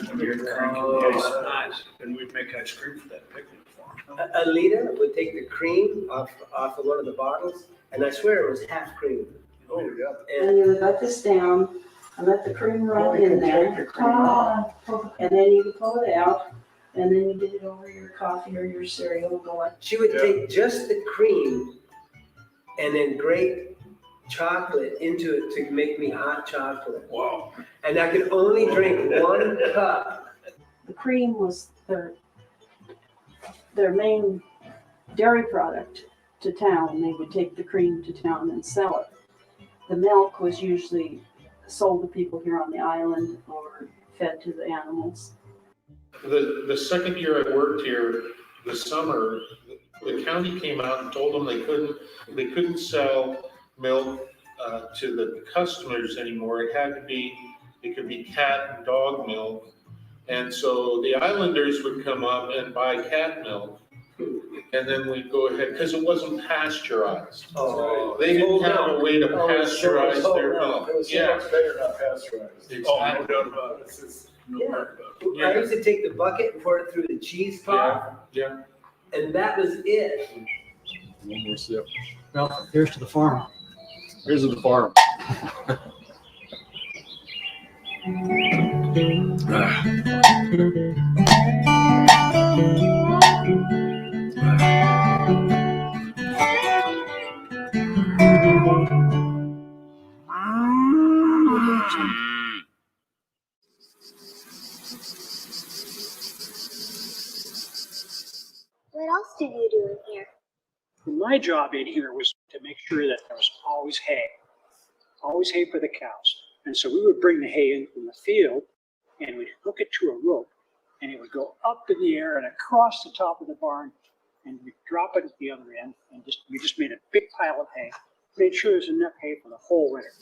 the ice. Nice. And we'd make ice cream for that picnic for them. Alita would take the cream off of one of the bottles, and I swear it was half cream. Oh, yeah. And you would let this down and let the cream run in there. And then you could pull it out, and then you did it over your coffee or your cereal going. She would take just the cream and then grate chocolate into it to make me hot chocolate. Wow. And I could only drink 1 cup. The cream was their main dairy product to town. They would take the cream to town and sell it. The milk was usually sold to people here on the island or fed to the animals. The second year I worked here, the summer, the county came out and told them they couldn't sell milk to the customers anymore. It could be cat and dog milk. And so the islanders would come up and buy cat milk. And then we'd go ahead, because it wasn't pasteurized. Oh. They didn't have a way to pasteurize their milk. It was so much better not pasteurized. Oh, no doubt about it. I used to take the bucket and pour it through the cheesecloth. Yeah. And that was it. Well, here's to the farm. Here's to the farm. What else did you do in here? My job in here was to make sure that there was always hay for the cows. And so we would bring the hay in from the field and we'd hook it to a rope and it would go up in the air and across the top of the barn and we'd drop it at the other end and we just made a big pile of hay. Made sure there's enough hay for the whole winter.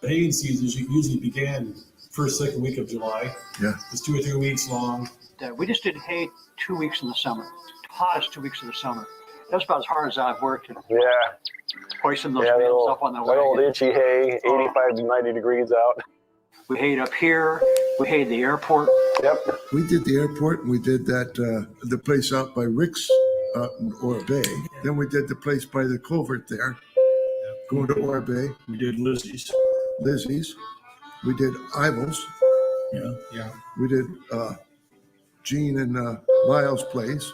The haying season usually began first, second week of July. Yeah. It's 2 or 3 weeks long. We just did hay 2 weeks in the summer, hottest 2 weeks of the summer. That's about as hard as I've worked. Yeah. Hoisting those bales up on the that old wagon. itchy hay, 85 to 90 degrees out. We hayed up here. We hayed the airport. Yep. We did the airport and we did that, the place out by Rick's out in Ora Bay. Then we did the place by the culvert there, going to Ora Bay. We did Lizzie's. We did Ivel's. Yeah. We did Gene and Lyle's place.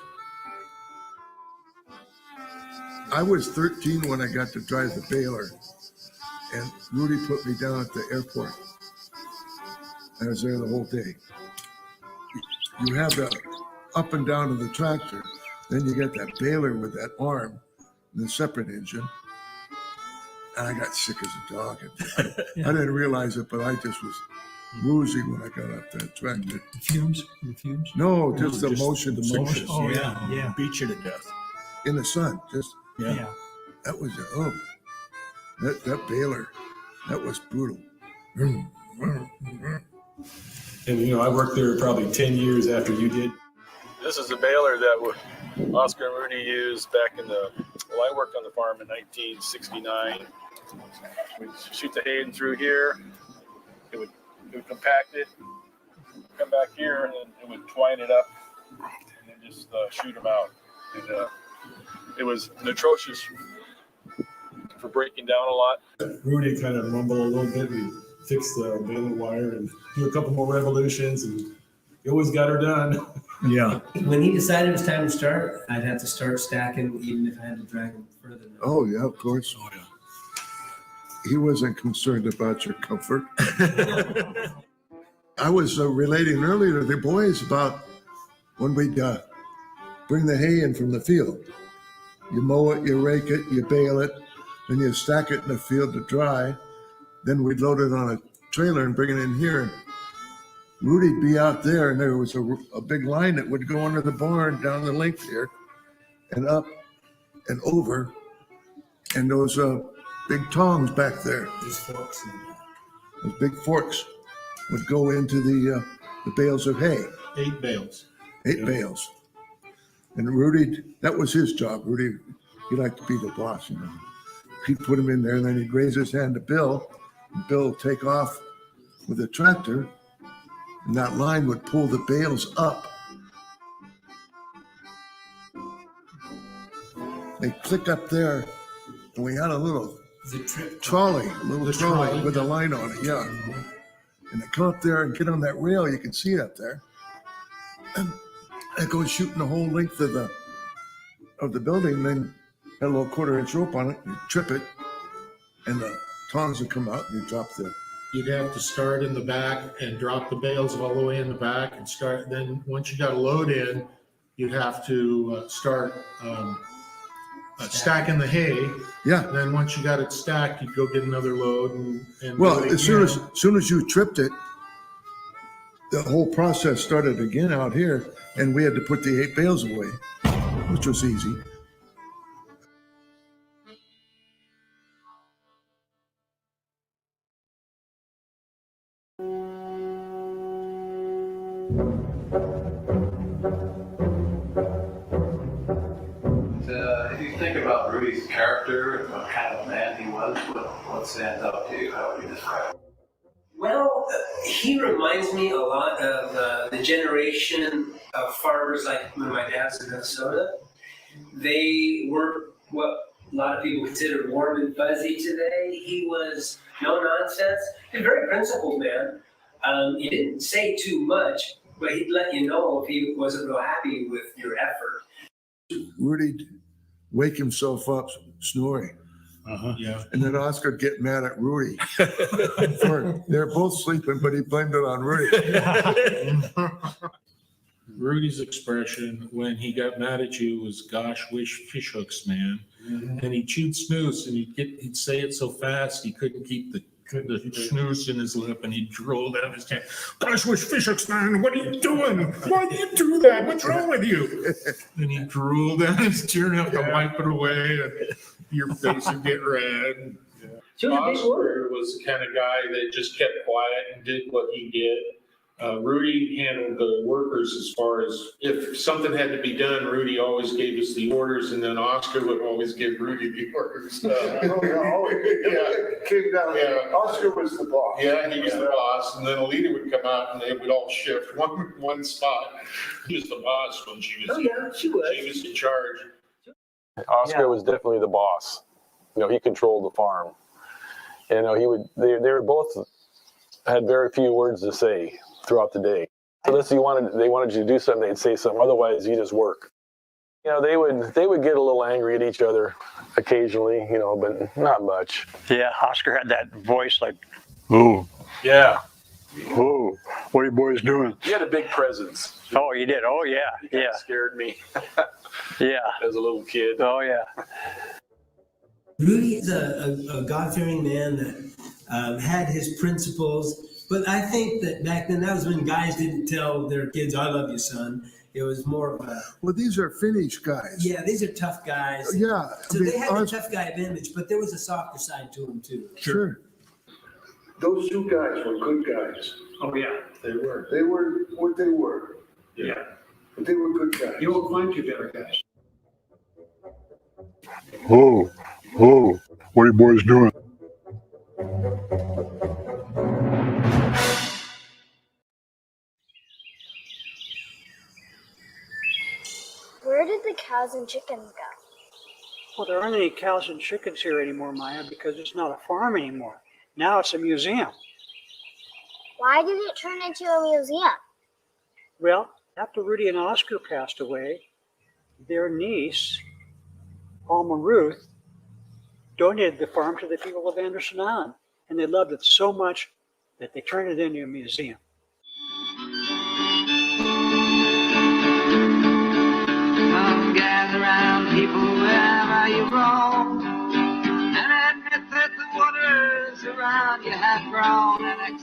I was 13 when I got to drive the baler, and Rudy put me down at the airport. I was there the whole day. You have the up and down of the tractor, then you get that baler with that arm, and the separate engine. And I got sick as a dog. I didn't realize it, but I just was woozy when I got off that tractor. The fumes? The fumes? No, just the motion The sickness. motion. Oh, yeah. Beat you to death. In the sun, just. Yeah. That was, that baler, that was brutal. And, I worked there probably 10 years after you did. This is a baler that Oscar and Rudy used back in I worked on the farm in 1969. We'd shoot the hay in through here. It would compact it, come back here, and then it would twine it up, and then just shoot them out. And it was atrocious for breaking down a lot. Rudy kind of mumbled a little bit. We fixed the baler wire and do a couple more revolutions, and he always got her done. Yeah. When he decided it was time to start, I'd have to start stacking, even if I had to drag him further. Oh, yeah, of course. Oh, yeah. He wasn't concerned about your comfort. I was relating earlier to the boys about when we'd bring the hay in from the field. You mow it, you rake it, you bale it, then you stack it in the field to dry. Then we'd load it on a trailer and bring it in here. Rudy'd be out there, and there was a big line that would go under the barn down the length here and up and over. And those big tongs back there. There's forks in there. Those big forks would go into the bales of hay. 8 bales. 8 bales. And Rudy, that was his job. Rudy, he liked to be the boss, He'd put him in there, and then he'd raise his hand to Bill, and Bill would take off with the tractor, and that line would pull the bales up. They click up there, and we had a little trolley, with a line on it, yeah. And they come up there and get on that rail, you can see it up there. And it goes shooting the whole length of the building, and then had a little 1/4-inch rope on it, you trip it, and the tongs would come out, and you drop the... You'd have to start in the back and drop the bales all the way in the back and start. Then once you got a load in, you'd have to start stacking the hay. Yeah. Then once you got it stacked, you'd go get another load and Well, do it as soon as you tripped it, the whole process started again out here, and we had to put the 8 bales away, which was easy. You think about Rudy's character, what kind of man he was, what stands out to you? How would you describe him? Well, he reminds me a lot of the generation of farmers like when my dad's in Minnesota. They were what a lot of people consider warm and fuzzy today. He was no nonsense. He's a very principled man. He didn't say too much, but he'd let you know if he wasn't real happy with your effort. Rudy'd wake himself up snoring. Yeah. And then Oscar would get mad at Rudy. They're both sleeping, but he blamed it on Rudy. Rudy's expression when he got mad at you was, "Gosh, wish fish hooks, man." Mm-hmm. And he chewed snooze, and he'd say it so fast he couldn't keep the snooze in his lip, and he'd drool down his chin. "Gosh, wish fish hooks, man. What are you doing? Why do you do that? What's wrong with you?" And he'd drool down his tear, and have to wipe it away, and your face would get red. Oscar was the kind of guy that just kept quiet and did what he did. Rudy handled the workers as far as if something had to be done, Rudy always gave us the orders, and then Oscar would always give Rudy the orders. It came down. Yeah. Oscar was the boss. Yeah, he was the boss, and then Alita would come out, and they would all shift one spot. He was the boss when she was. Oh yeah, she was. She was in charge. Oscar was definitely the boss. He controlled the farm. They were both had very few words to say throughout the day. Unless they wanted you to do something, they'd say something. Otherwise, you just work. They would get a little angry at each other occasionally, but not much. Yeah, Oscar had that voice like, "Oh, Yeah. oh, what are you boys doing?" He had a big presence. Oh, you did? Oh, yeah, yeah. Scared me. Yeah. As a little kid. Oh, yeah. Rudy is a God-fearing man that had his principles, But I think that back then, that was when guys didn't tell their kids, "I love you, son." It was more of a. Well, these are Finnish guys. Yeah, these are tough guys. Yeah. So they had a tough guy image, but there was a softer side to them too. Sure. Those two guys were good guys. Oh, yeah. They were. They were what they were. Yeah. But they were good guys. You won't find two better guys. Whoa, whoa, what are you boys doing? Where did the cows and chickens go? Well, there aren't any cows and chickens here anymore, Maya, because it's not a farm anymore. Now it's a museum. Why did it turn into a museum? Well, after Rudy and Oscar passed away, their niece, Alma Ruth, donated the farm to the people of Anderson Island. And they loved it so much that they turned it into a museum. Come gather round, people, wherever you roam, and admit that the waters around you have grown.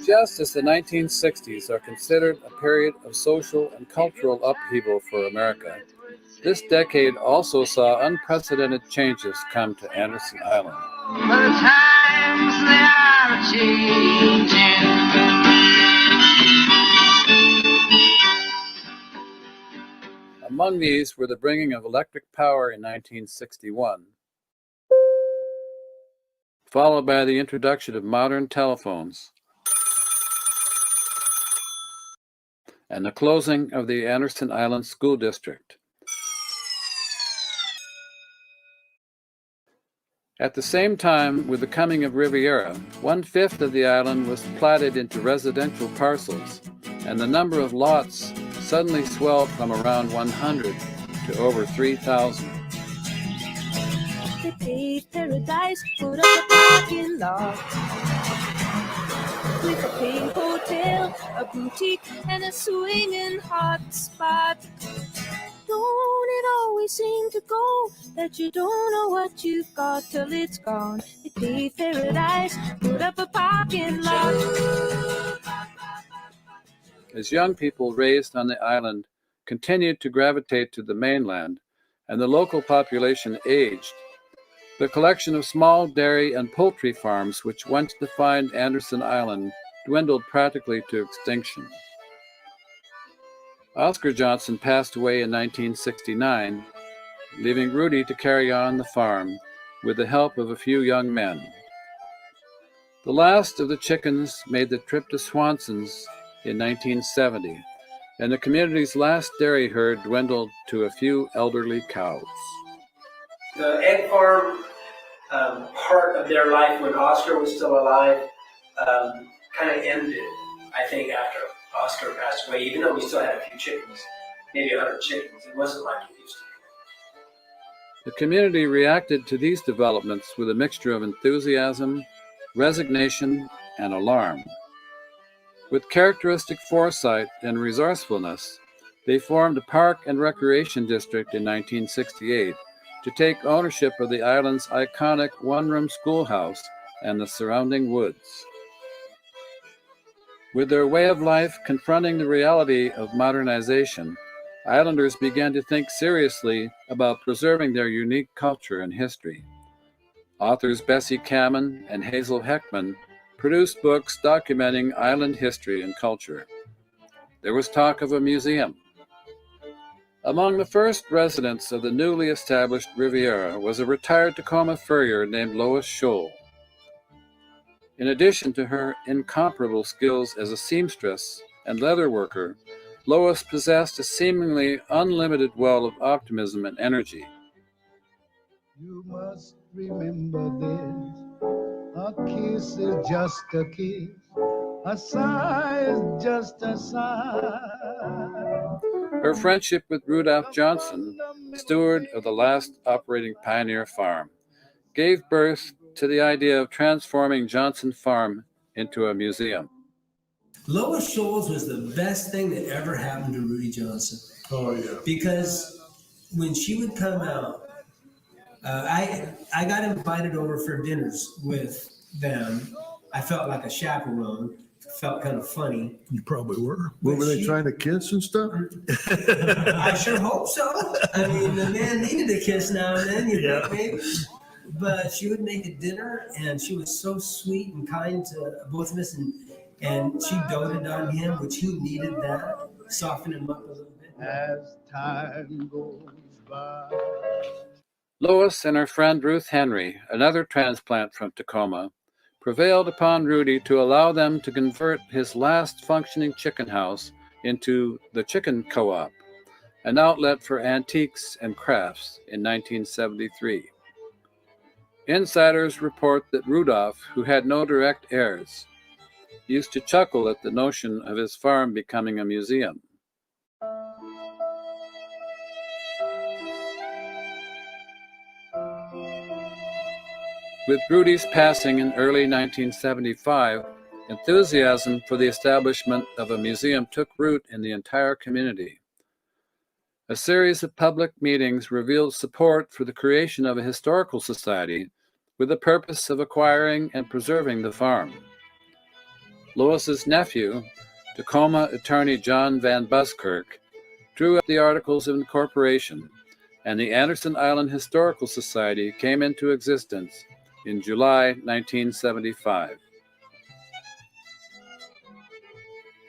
Just as the 1960s are considered a period of social and cultural upheaval for America, this decade also saw unprecedented changes come to Anderson Island. The times they are changing. Among these were the bringing of electric power in 1961, followed by the introduction of modern telephones, and the closing of the Anderson Island School District. At the same time, with the coming of Riviera, 1/5 of the island was platted into residential parcels, and the number of lots suddenly swelled from around 100 to over 3,000. They paved paradise, put up a parking lot with a pink hotel, a boutique, and a swinging hot spot. Don't it always seem to go that you don't know what you've got till it's gone? They paved paradise, put up a parking lot. As young people raised on the island continued to gravitate to the mainland and the local population aged, the collection of small dairy and poultry farms which once defined Anderson Island dwindled practically to extinction. Oscar Johnson passed away in 1969, leaving Rudy to carry on the farm with the help of a few young men. The last of the chickens made the trip to Swanson's in 1970, and the community's last dairy herd dwindled to a few elderly cows. The egg farm part of their life when Oscar was still alive kind of ended, I think, after Oscar passed away, even though we still had a few chickens, maybe 100 chickens. It wasn't like it used to be. The community reacted to these developments with a mixture of enthusiasm, resignation, and alarm. With characteristic foresight and resourcefulness, they formed a park and recreation district in 1968 to take ownership of the island's iconic one-room schoolhouse and the surrounding woods. With their way of life confronting the reality of modernization, islanders began to think seriously about preserving their unique culture and history. Authors Bessie Kamen and Hazel Heckman produced books documenting island history and culture. There was talk of a museum. Among the first residents of the newly established Riviera was a retired Tacoma furrier named Lois Scholl. In addition to her incomparable skills as a seamstress and leather worker, Lois possessed a seemingly unlimited well of optimism and energy. You must remember this. A kiss is just a kiss. A sigh is just a sigh. Her friendship with Rudolph Johnson, steward of the last operating Pioneer Farm, gave birth to the idea of transforming Johnson Farm into a museum. Lois Scholl's was the best thing that ever happened to Rudy Johnson. Oh, yeah. Because when she would come out, I got invited over for dinners with them. I felt like a chaperone felt kind of funny. You probably were. Were they trying to kiss and stuff? I sure hope so. I mean, the man needed a kiss now and then, you think, maybe. But she would make a dinner, and she was so sweet and kind to both of us, and she doted on him, which he needed that, soften him up a little bit. As time goes by. Lois and her friend Ruth Henry, another transplant from Tacoma, prevailed upon Rudy to allow them to convert his last functioning chicken house into the Chicken Co-op, an outlet for antiques and crafts, in 1973. Insiders report that Rudolph, who had no direct heirs, used to chuckle at the notion of his farm becoming a museum. With Rudy's passing in early 1975, enthusiasm for the establishment of a museum took root in the entire community. A series of public meetings revealed support for the creation of a historical society with the purpose of acquiring and preserving the farm. Lois's nephew, Tacoma attorney John Van Buskirk, drew up the Articles of Incorporation, and the Anderson Island Historical Society came into existence in July 1975.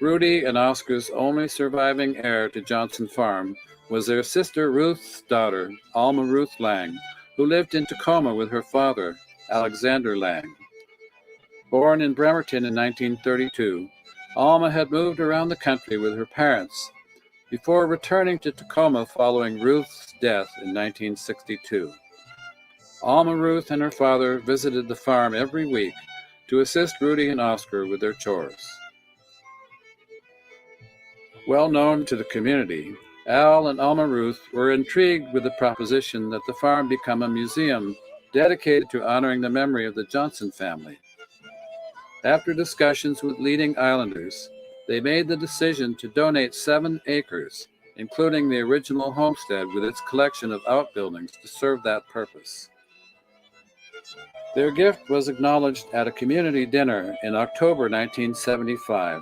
Rudy and Oscar's only surviving heir to Johnson Farm was their sister Ruth's daughter, Alma Ruth Lang, who lived in Tacoma with her father, Alexander Lang. Born in Bremerton in 1932, Alma had moved around the country with her parents before returning to Tacoma following Ruth's death in 1962. Alma Ruth and her father visited the farm every week to assist Rudy and Oscar with their chores. Well known to the community, Al and Alma Ruth were intrigued with the proposition that the farm become a museum dedicated to honoring the memory of the Johnson family. After discussions with leading islanders, they made the decision to donate 7 acres, including the original homestead with its collection of outbuildings, to serve that purpose. Their gift was acknowledged at a community dinner in October 1975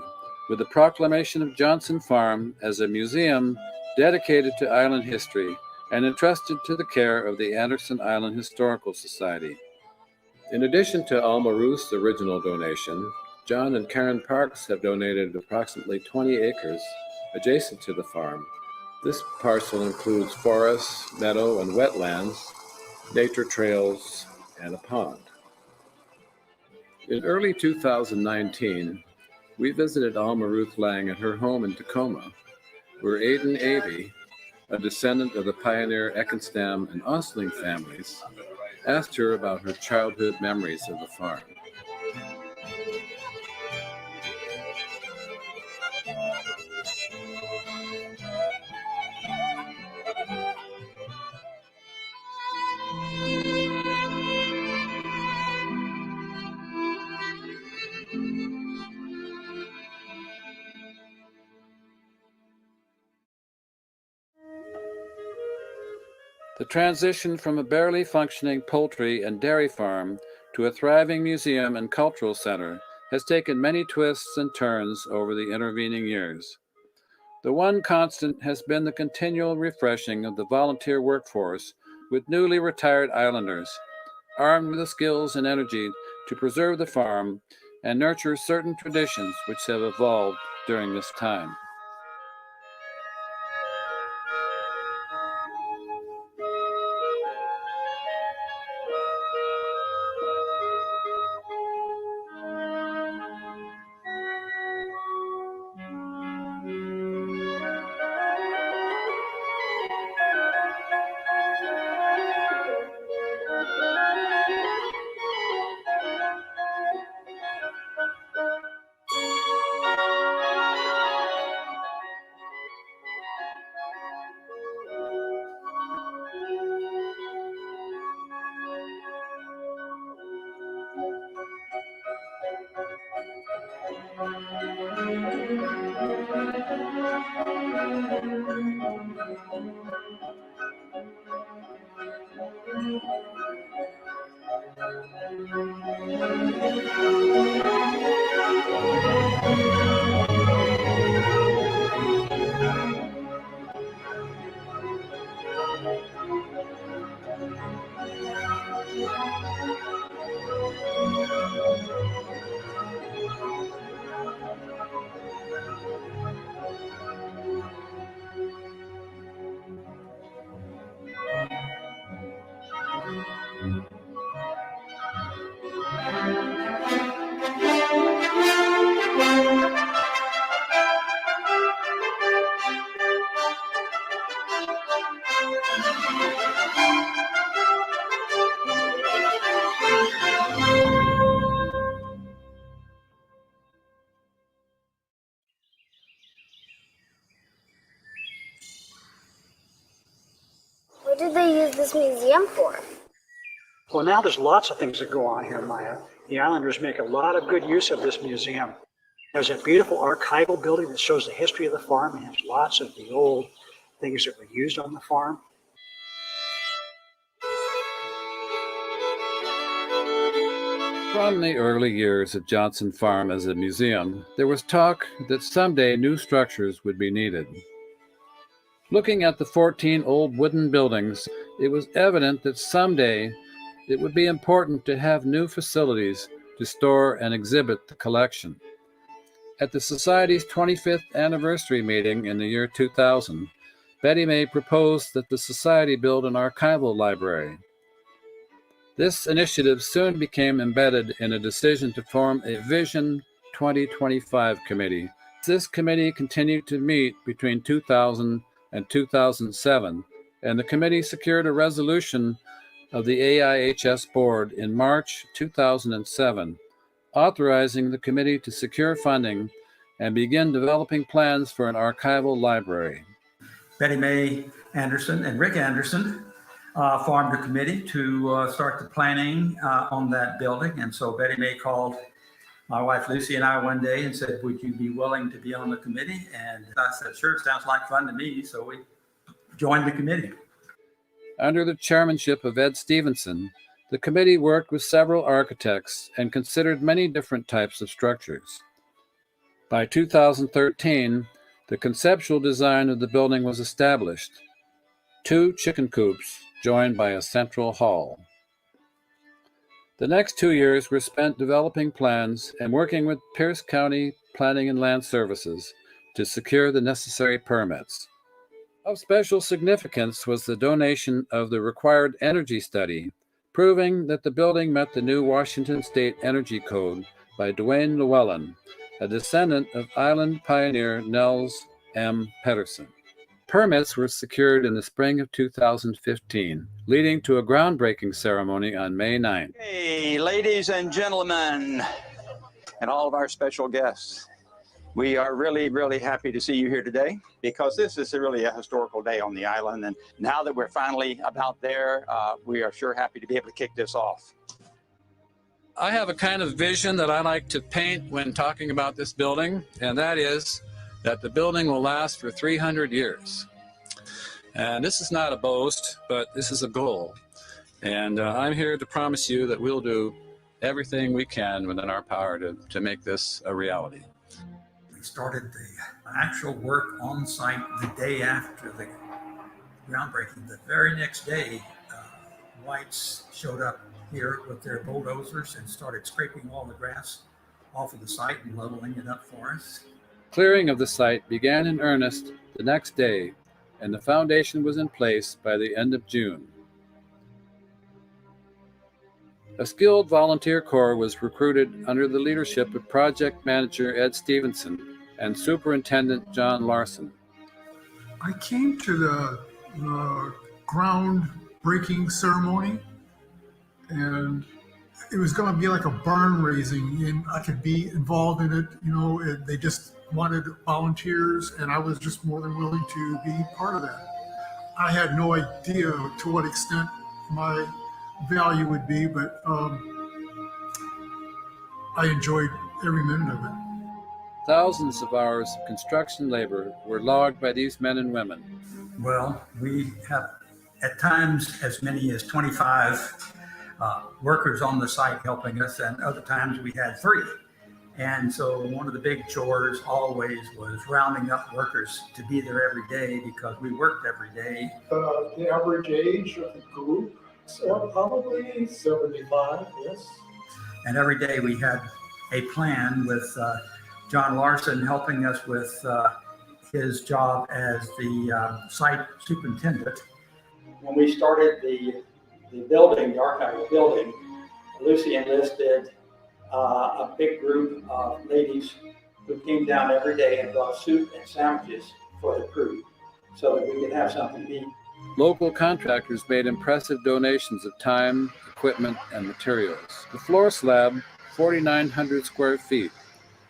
with the proclamation of Johnson Farm as a museum dedicated to island history and entrusted to the care of the Anderson Island Historical Society. In addition to Alma Ruth's original donation, John and Karen Parks have donated approximately 20 acres adjacent to the farm. This parcel includes forests, meadow, and wetlands, nature trails, and a pond. In early 2019, we visited Alma Ruth Lang at her home in Tacoma, where Aidan Avey, a descendant of the pioneer Eckenstam and Osling families, asked her about her childhood memories of the farm. The transition from a barely functioning poultry and dairy farm to a thriving museum and cultural center has taken many twists and turns over the intervening years. The one constant has been the continual refreshing of the volunteer workforce with newly retired islanders, armed with the skills and energy to preserve the farm and nurture certain traditions which have evolved during this time. did they use this museum for? Well, now there's lots of things that go on here, Maya. The Islanders make a lot of good use of this museum. There's a beautiful archival building that shows the history of the farm and has lots of the old things that were used on the farm. From the early years of Johnson Farm as a museum, there was talk that someday new structures would be needed. Looking at the 14 old wooden buildings, it was evident that someday it would be important to have new facilities to store and exhibit the collection. At the Society's 25th anniversary meeting in the year 2000, Betty May proposed that the Society build an archival library. This initiative soon became embedded in a decision to form a Vision 2025 committee. This committee continued to meet between 2000 and 2007, and the committee secured a resolution of the AIHS board in March 2007, authorizing the committee to secure funding and begin developing plans for an archival library. Betty May Anderson and Rick Anderson formed a committee to start the planning on that building. And so Betty May called my wife Lucy and I one day and said, would you be willing to be on the committee? And I said, sure, sounds like fun to me. So we joined the committee. Under the chairmanship of Ed Stevenson, the committee worked with several architects and considered many different types of structures. By 2013, the conceptual design of the building was established. 2 chicken coops joined by a central hall. The next 2 years were spent developing plans and working with Pierce County Planning and Land Services to secure the necessary permits. Of special significance was the donation of the required energy study, proving that the building met the new Washington State Energy Code by Dwayne Llewellyn, a descendant of island pioneer Nels M. Pedersen. Permits were secured in the spring of 2015, leading to a groundbreaking ceremony on May 9th. Hey, ladies and gentlemen, and all of our special guests, we are really, really happy to see you here today because this is really a historical day on the island. And now that we're finally about there, we are sure happy to be able to kick this off. I have a kind of vision that I like to paint when talking about this building, and that is that the building will last for 300 years. And this is not a boast, but this is a goal. And I'm here to promise you that we'll do everything we can within our power to make this a reality. We started the actual work on site the day after the groundbreaking. The very next day, whites showed up here with their bulldozers and started scraping all the grass off of the site and leveling it up for us. Clearing of the site began in earnest the next day, and the foundation was in place by the end of June. A skilled volunteer corps was recruited under the leadership of project manager Ed Stevenson and superintendent John Larsen. I came to the groundbreaking ceremony, and it was going to be like a barn raising, and I could be involved in it. You know, they just wanted volunteers, and I was just more than willing to be part of that. I had no idea to what extent my value would be, but I enjoyed every minute of it. Thousands of hours of construction labor were logged by these men and women. Well, we have at times as many as 25 workers on the site helping us, and other times we had 3. And so one of the big chores always was rounding up workers to be there every day because we worked every day. The average age of the group, probably 75, yes. And every day we had a plan with John Larsen helping us with his job as the site superintendent. When we started the building, the archival building, Lucy enlisted a big group of ladies who came down every day and brought soup and sandwiches for the crew so that we could have something to eat. Local contractors made impressive donations of time, equipment, and materials. The floor slab, 4,900 square feet,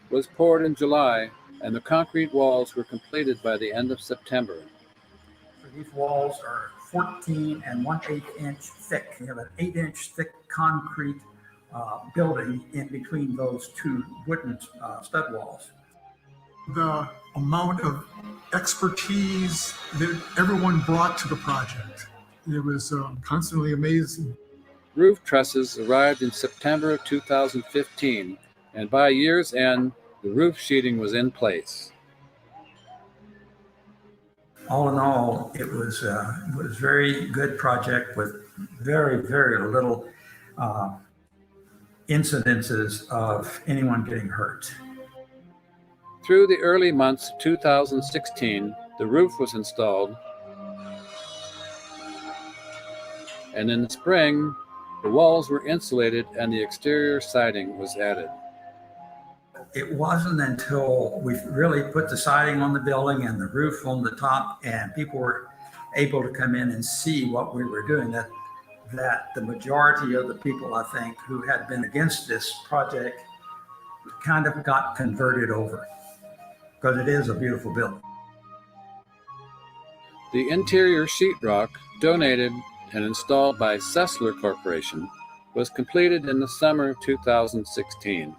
was poured in July, and the concrete walls were completed by the end of September. These walls are 14 and 1/8 inch thick. You have an 8-inch thick concrete building in between those two wooden stud walls. The amount of expertise that everyone brought to the project, it was constantly amazing. Roof trusses arrived in September of 2015, and by year's end, the roof sheeting was in place. All in all, it was a very good project with very, very little incidences of anyone getting hurt. Through the early months of 2016, the roof was installed, and in the spring, the walls were insulated and the exterior siding was added. It wasn't until we really put the siding on the building and the roof on the top and people were able to come in and see what we were doing that the majority of the people, I think, who had been against this project kind of got converted over, because it is a beautiful building. The interior sheetrock, donated and installed by Sessler Corporation, was completed in the summer of 2016.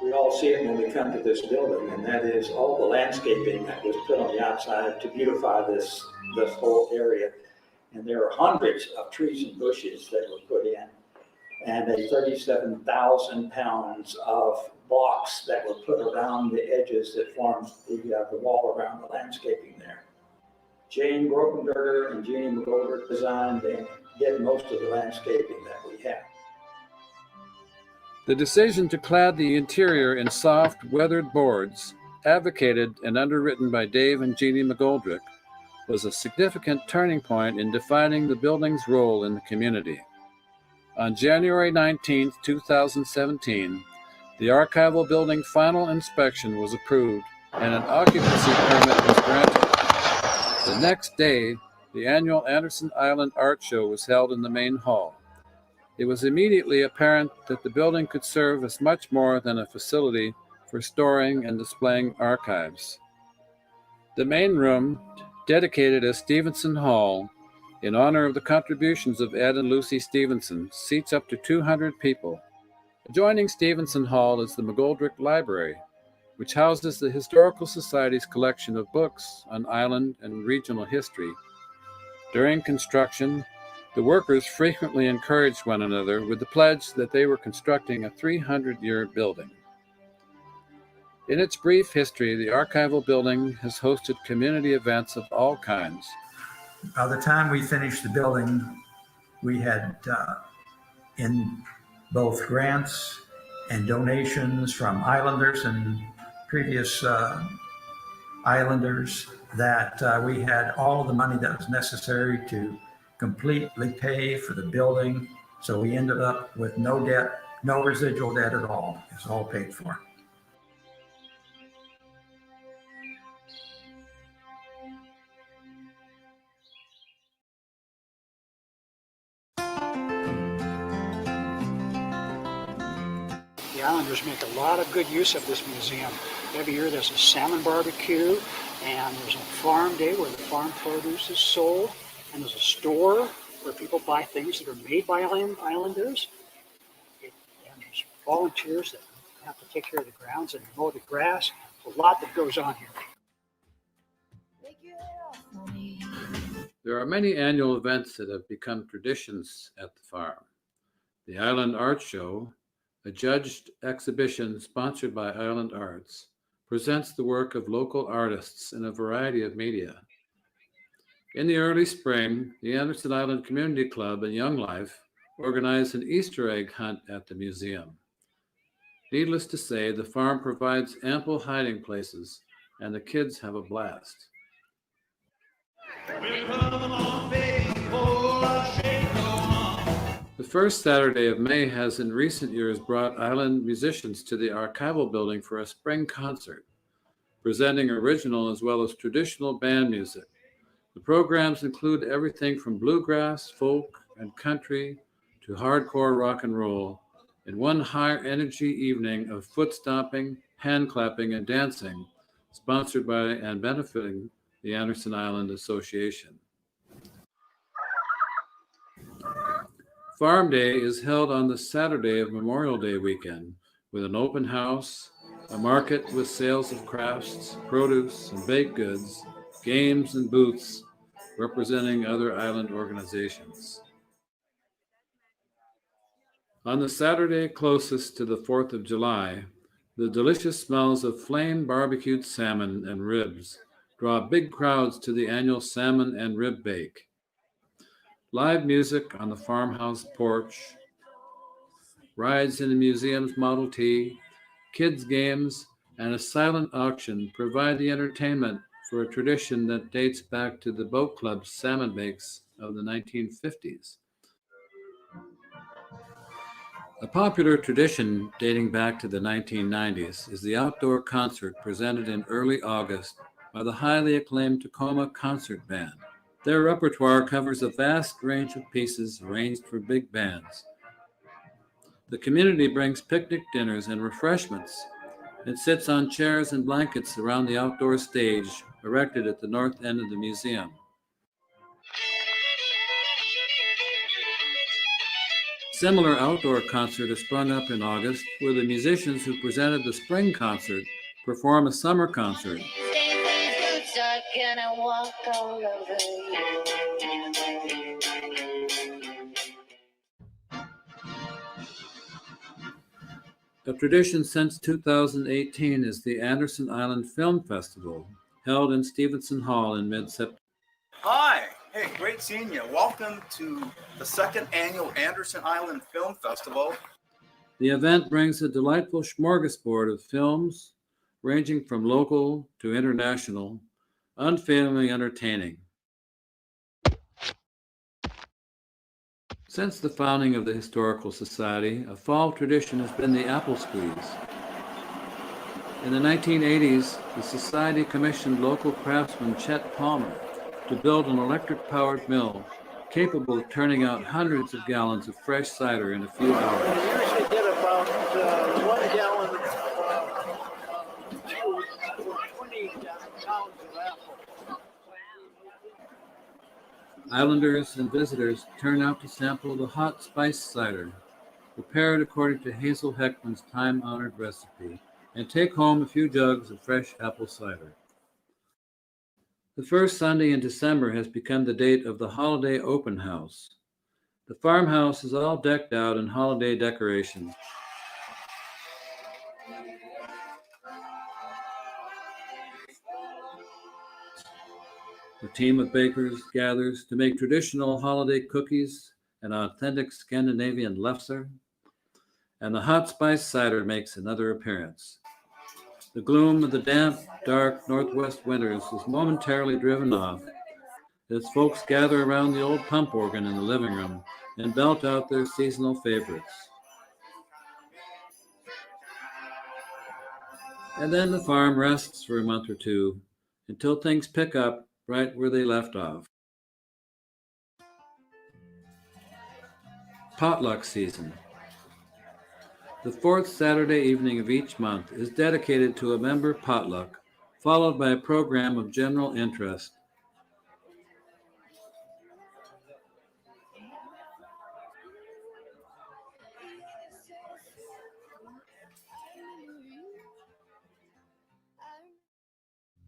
We all see it when we come to this building, and that is all the landscaping that was put on the outside to beautify this whole area. And there are hundreds of trees and bushes that were put in, and a 37,000 pounds of blocks that were put around the edges that formed the wall around the landscaping there. Jane Brokenberger and Jeannie McGoldrick designed and did most of the landscaping that we have. The decision to clad the interior in soft, weathered boards, advocated and underwritten by Dave and Jeannie McGoldrick, was a significant turning point in defining the building's role in the community. On January 19, 2017, the Archival building final inspection was approved and an occupancy permit was granted. The next day, the annual Anderson Island Art Show was held in the main hall. It was immediately apparent that the building could serve as much more than a facility for storing and displaying archives. The main room, dedicated as Stevenson Hall, in honor of the contributions of Ed and Lucy Stevenson, seats up to 200 people. Adjoining Stevenson Hall is the McGoldrick Library, which houses the Historical Society's collection of books on island and regional history. During construction, the workers frequently encouraged one another with the pledge that they were constructing a 300-year building. In its brief history, the Archival building has hosted community events of all kinds. By the time we finished the building, we had in both grants and donations from islanders and previous islanders that we had all of the money that was necessary to completely pay for the building. So we ended up with no debt, no residual debt at all. It's all paid for. The Islanders make a lot of good use of this museum. Every year there's a salmon barbecue, and there's a farm day where the farm produce is sold, and there's a store where people buy things that are made by Islanders. And there's volunteers that have to take care of the grounds and mow the grass. There's a lot that goes on here. There are many annual events that have become traditions at the farm. The Island Art Show, a judged exhibition sponsored by Island Arts, presents the work of local artists in a variety of media. In the early spring, the Anderson Island Community Club and Young Life organized an Easter egg hunt at the museum. Needless to say, the farm provides ample hiding places, and the kids have a blast. The first Saturday of May has in recent years brought island musicians to the Archival building for a spring concert, presenting original as well as traditional band music. The programs include everything from bluegrass, folk, and country to hardcore rock and roll in one high-energy evening of foot stomping, hand clapping, and dancing, sponsored by and benefiting the Anderson Island Association. Farm Day is held on the Saturday of Memorial Day weekend with an open house, a market with sales of crafts, produce, and baked goods, games, and booths representing other island organizations. On the Saturday closest to the 4th of July, the delicious smells of flame barbecued salmon and ribs draw big crowds to the annual salmon and rib bake. Live music on the farmhouse porch, rides in the museum's Model T, kids' games, and a silent auction provide the entertainment for a tradition that dates back to the boat club's salmon bakes of the 1950s. A popular tradition dating back to the 1990s is the outdoor concert presented in early August by the highly acclaimed Tacoma Concert Band. Their repertoire covers a vast range of pieces arranged for big bands. The community brings picnic dinners and refreshments and sits on chairs and blankets around the outdoor stage erected at the north end of the museum. A similar outdoor concert has sprung up in August, where the musicians who presented the spring concert perform a summer concert. A tradition since 2018 is the Anderson Island Film Festival, held in Stevenson Hall in mid-September. Hi, hey, great seeing you. Welcome to the second annual Anderson Island Film Festival. The event brings a delightful smorgasbord of films, ranging from local to international, unfailingly entertaining. Since the founding of the Historical Society, a fall tradition has been the apple squeeze. In the 1980s, the Society commissioned local craftsman Chet Palmer to build an electric-powered mill capable of turning out hundreds of gallons of fresh cider in a few hours. We usually get about 1 gallon of juice for 20 pounds of apple. Islanders and visitors turn out to sample the hot spice cider, prepared according to Hazel Heckman's time-honored recipe, and take home a few jugs of fresh apple cider. The first Sunday in December has become the date of the holiday open house. The farmhouse is all decked out in holiday decorations. A team of bakers gathers to make traditional holiday cookies and authentic Scandinavian lefse, and the hot spice cider makes another appearance. The gloom of the damp, dark northwest winters is momentarily driven off as folks gather around the old pump organ in the living room and belt out their seasonal favorites. And then the farm rests for a month or two until things pick up right where they left off. Potluck season. The fourth Saturday evening of each month is dedicated to a member potluck, followed by a program of general interest.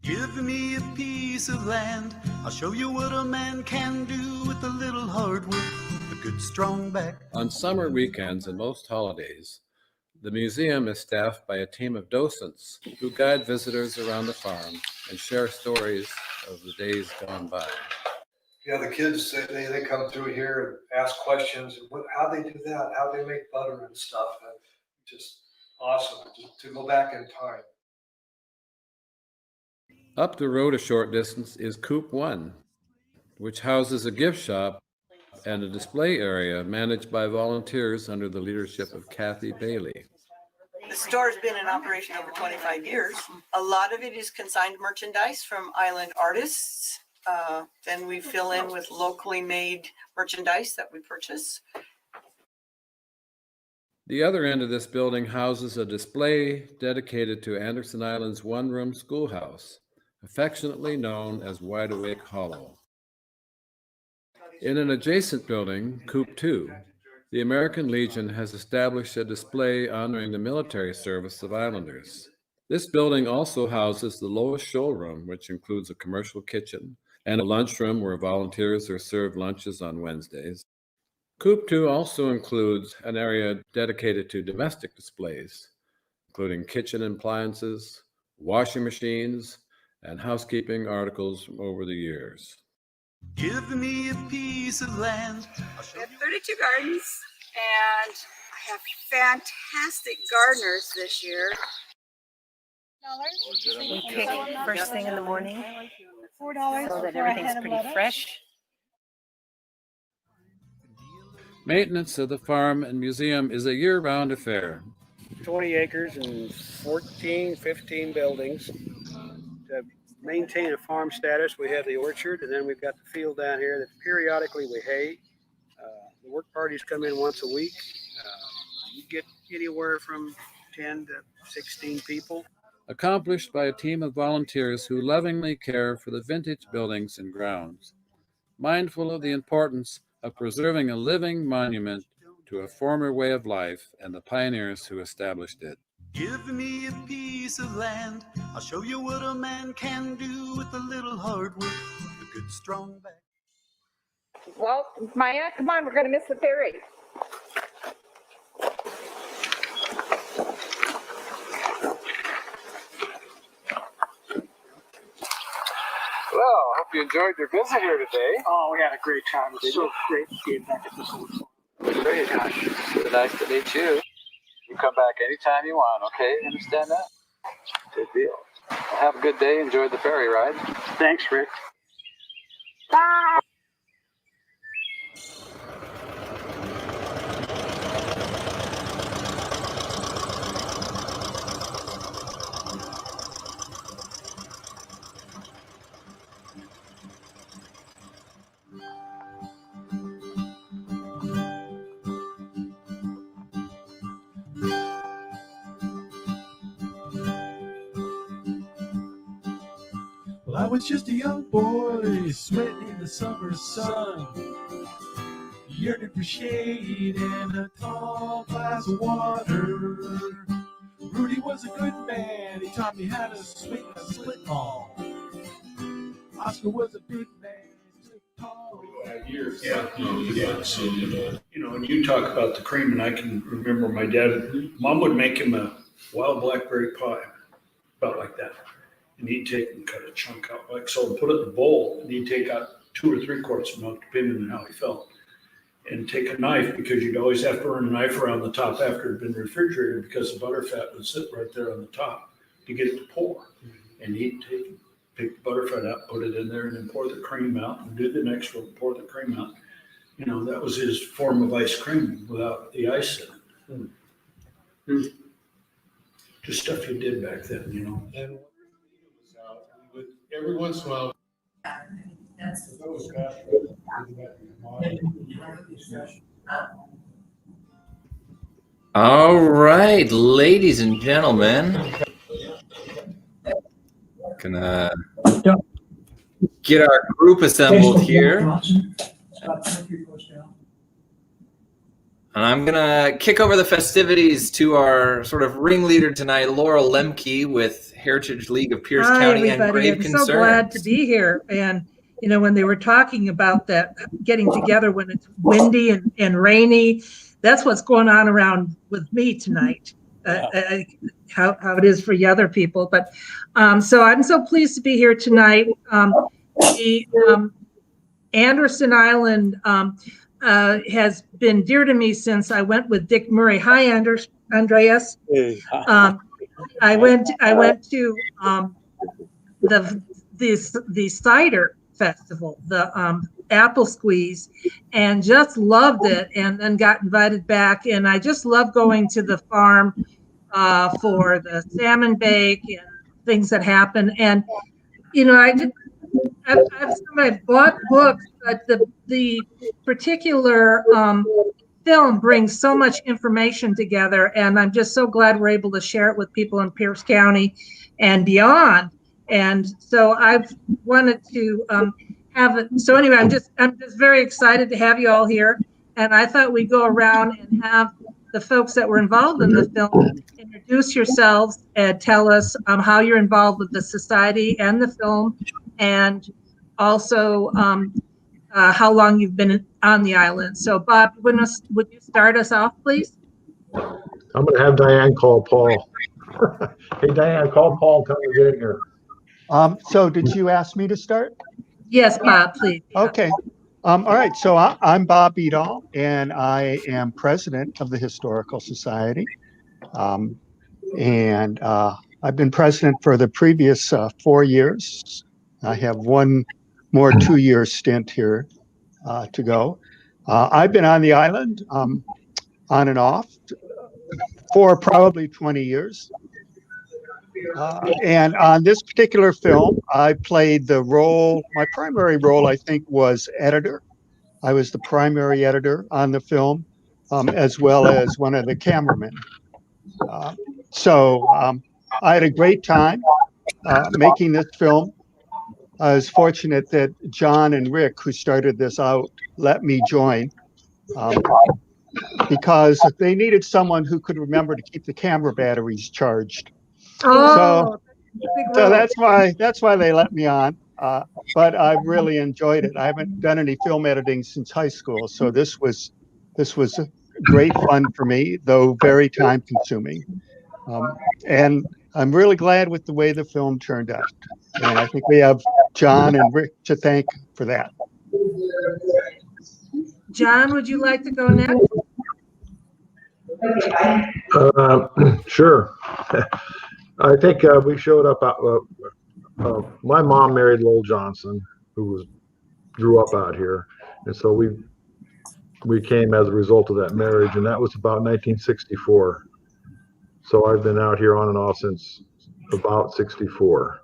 Give me a piece of land, I'll show you what a man can do with a little hard work, a good strong back. On summer weekends and most holidays, the museum is staffed by a team of docents who guide visitors around the farm and share stories of the days gone by. Yeah, the kids, they come through here and ask questions, how they do that, how they make butter and stuff. And just awesome to go back in time. Up the road a short distance is Coop 1, which houses a gift shop and a display area managed by volunteers under the leadership of Kathy Bailey. The store has been in operation over 25 years. A lot of it is consigned merchandise from island artists. Then we fill in with locally made merchandise that we purchase. The other end of this building houses a display dedicated to Anderson Island's one-room schoolhouse, affectionately known as Wide Awake Hollow. In an adjacent building, Coop 2, the American Legion has established a display honoring the military service of Islanders. This building also houses the lowest show room, which includes a commercial kitchen and a lunchroom where volunteers are served lunches on Wednesdays. Coop 2 also includes an area dedicated to domestic displays, including kitchen appliances, washing machines, and housekeeping articles from over the years. Give me a piece of land. We have 32 gardens, and I have fantastic gardeners this year. We pick first thing in the morning $4 so that for a everything's head of pretty lettuce. fresh. Maintenance of the farm and museum is a year-round affair. 20 acres and 15 buildings. To maintain a farm status, we have the orchard, and then we've got the field down here that periodically we hay. The work parties come in once a week. You get anywhere from 10 to 16 people. Accomplished by a team of volunteers who lovingly care for the vintage buildings and grounds, mindful of the importance of preserving a living monument to a former way of life and the pioneers who established it. Give me a piece of land. I'll show you what a man can do with a little hard work, a good strong back. Well, Maya, come on, we're going to miss the ferry. Well, I hope you enjoyed your visit here today. Oh, we had a great time. It was so great being back at this old farm. Very nice. Nice to meet you. You come back anytime you want, okay? Understand that? Good deal. Well, have a good day. Enjoy the ferry ride. Thanks, Rick. Bye. Well, I was just a young boy, sweating in the summer sun, yearning for shade and a tall glass of water. Rudy was a good man, he taught me how to swing a split ball. Oscar was a big man, tall. Years. Yeah. So, when you talk about the cream, and I can remember my dad, Mom would make him a wild blackberry pie, about like that. And he'd take and cut a chunk out like so and put it in the bowl, and he'd take out 2 or 3 quarts of milk, depending on how he felt. And take a knife, because you'd always have to run a knife around the top after it had been refrigerated, because the butterfat would sit right there on the top to get it to pour. And he'd pick the butterfat out, put it in there, and then pour the cream out, and do the next one, pour the cream out. That was his form of ice cream without the ice in it. Just stuff you did back then, And every once in a while. All right, ladies and gentlemen, gonna get our group assembled here. And I'm gonna kick over the festivities to our sort of ringleader tonight, Laurel Lemke with Heritage League of Pierce Hi, County and everybody. Grave I'm Concerns. so glad to be here. And, when they were talking about that getting together when it's windy and rainy, that's what's going on around with me tonight. How it is for the other people. But so I'm so pleased to be here tonight. The Anderson Island has been dear to me since I went with Dick Murray. Hi, Andreas. Hey. I went to the cider festival, the apple squeeze, and just loved it, and then got invited back. And I just love going to the farm for the salmon bake and things that happen. And I've bought books, but the particular film brings so much information together, and I'm just so glad we're able to share it with people in Pierce County and beyond. And so I've wanted to have it. So anyway, I'm just very excited to have you all here. And I thought we'd go around and have the folks that were involved in the film introduce yourselves and tell us how you're involved with the society and the film, and also how long you've been on the island. So Bob, would you start us off, please? I'm going to have Diane call Paul. Hey, Diane, call Paul. Tell him to get in here. So did you ask me to start? Yes, Bob, please. Okay. All right. So I'm Bob Bedoll, and I am president of the Historical Society. And I've been president for the previous 4 years. I have one more 2-year stint here to go. I've been on the island on and off for probably 20 years. And on this particular film, I played the role, my primary role, I think, was editor. I was the primary editor on the film, as well as one of the cameramen. So I had a great time making this film. I was fortunate that John and Rick, who started this out, let me join because they needed someone who could remember to keep the camera batteries charged. Oh, so that's why they let me on. But I really enjoyed it. I haven't done any film editing since high school, so this was great fun for me, though very time consuming. And I'm really glad with the way the film turned out. And I think we have John and Rick to thank for that. John, would you like to go next? Sure. I think we showed up. My mom married Walt Johnson, who grew up out here, and so we came as a result of that marriage, and that was about 1964. So I've been out here on and off since about 64.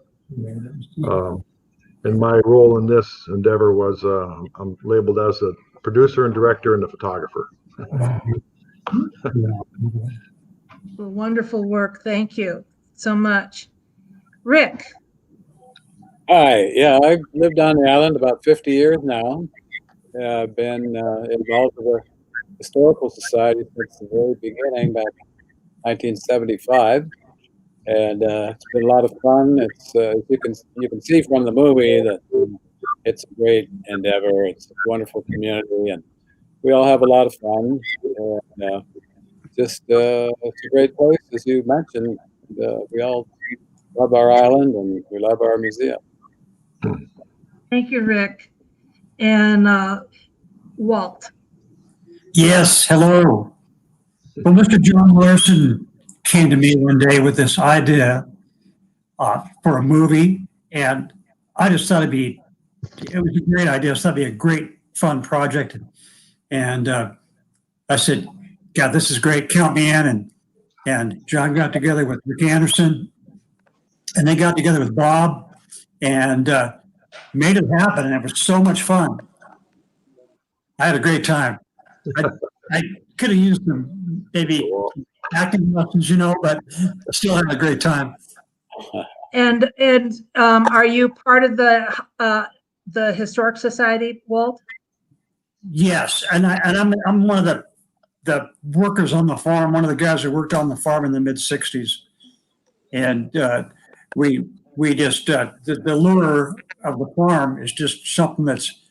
And my role in this endeavor was I'm labeled as a producer and director and a photographer. Well, wonderful work. Thank you so much. Rick. Hi. Yeah, I've lived on the island about 50 years now. I've been involved with the Historical Society since the very beginning, back in 1975. And it's been a lot of fun. It's you can see from the movie that it's a great endeavor. It's a wonderful community, and we all have a lot of fun. And, it's a great place, as you mentioned. We all love our island, and we love our museum. Thank you, Rick. And Walt. Yes, hello. Well, Mr. John Larsen came to me one day with this idea for a movie, and I just thought it was a great idea. I thought it'd be a great, fun project. And I said, God, this is great. Count me in. And John got together with Rick Anderson, and they got together with Bob and made it happen. And it was so much fun. I had a great time. I could have used some maybe acting lessons, but still had a great time. And are you part of the Historic Society, Walt? Yes, and I'm one of the workers on the farm. One of the guys who worked on the farm in the mid '60s, and we just the lure of the farm is just something that's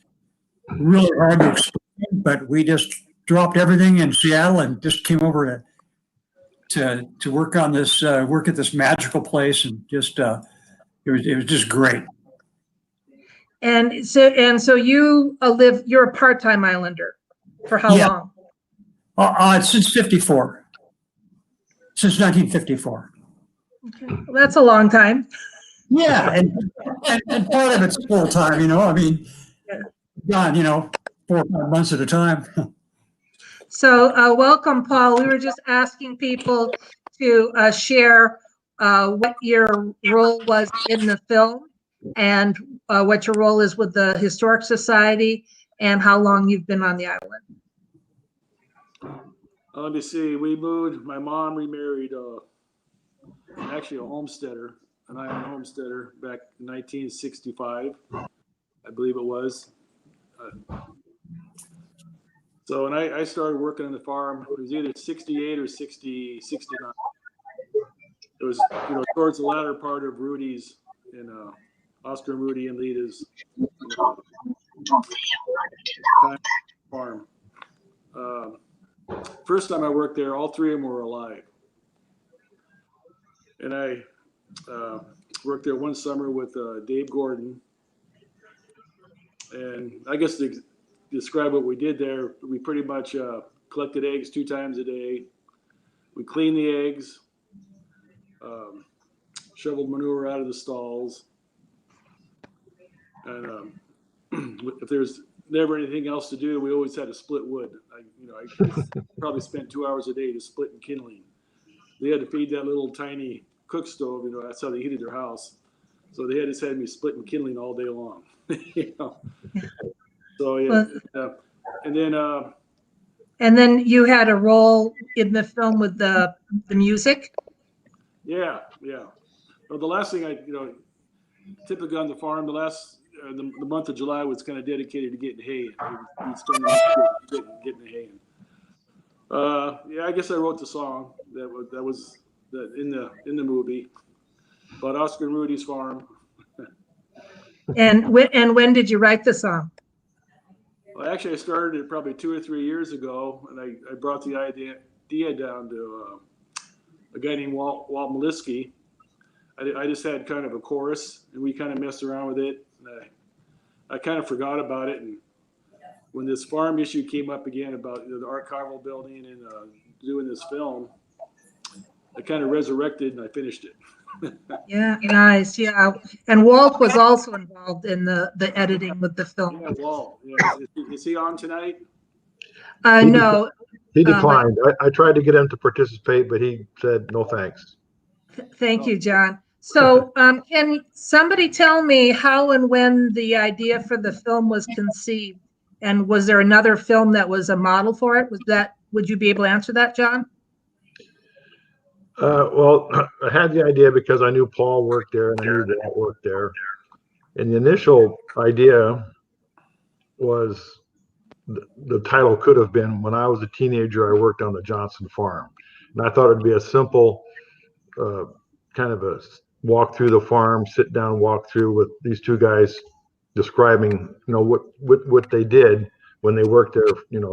really hard to explain. But we just dropped everything in Seattle and just came over to work on this work at this magical place, and just it was just great. And so you you're a part-time islander for how long? Since 54. Since 1954. Okay. Well, that's a long time. Yeah, and part of it's full time, I mean, gone, 4 or 5 months at a time. So welcome, Paul. We were just asking people to share what your role was in the film, and what your role is with the Historic Society, and how long you've been on the island. Let me see. We moved. My mom remarried actually a homesteader, an island homesteader, back in 1965, I believe it was. So, and I started working on the farm. It was either 68 or 69. It was, towards the latter part of Rudy's and Oscar and Rudy and Lita's farm. First time I worked there, all three of them were alive. And I worked there one summer with Dave Gordon. And I guess to describe what we did there, we pretty much collected eggs 2 times a day. We cleaned the eggs, shoveled manure out of the stalls. And if there's never anything else to do, we always had to split wood. I probably spent 2 hours a day to split and kindling. They had to feed that little tiny cook stove, that's how they heated their house. So they just had me split and kindling all day long. So yeah, and then you had a role in the film with the music. Yeah. Well, the last thing typically on the farm, the month of July was kind of dedicated to getting hay. We'd spend the month getting the hay in. Yeah, I guess I wrote the song that was in the movie about Oscar and Rudy's farm. And when did you write the song? Well, actually, I started it probably 2 or 3 years ago, and I brought the idea down to a guy named Walt Johnson. I just had kind of a chorus, and we kind of messed around with it. And I kind of forgot about it, and when this farm issue came up again about the Archival building and doing this film, I kind of resurrected and I finished it. Yeah, nice. Yeah, and Walt was also involved in the editing with the film. Yeah, Walt. Yeah. Is he on tonight? No. He declined. I tried to get him to participate, but he said no thanks. Thank you, John. So can somebody tell me how and when the idea for the film was conceived? And was there another film that was a model for it? Would you be able to answer that, John? Well, I had the idea because I knew Paul worked there and I knew Walt worked there. And the initial idea was the title could have been, when I was a teenager, I worked on the Johnson farm. And I thought it'd be a simple kind of a walk through the farm, sit down, walk through with these two guys describing, what they did when they worked there,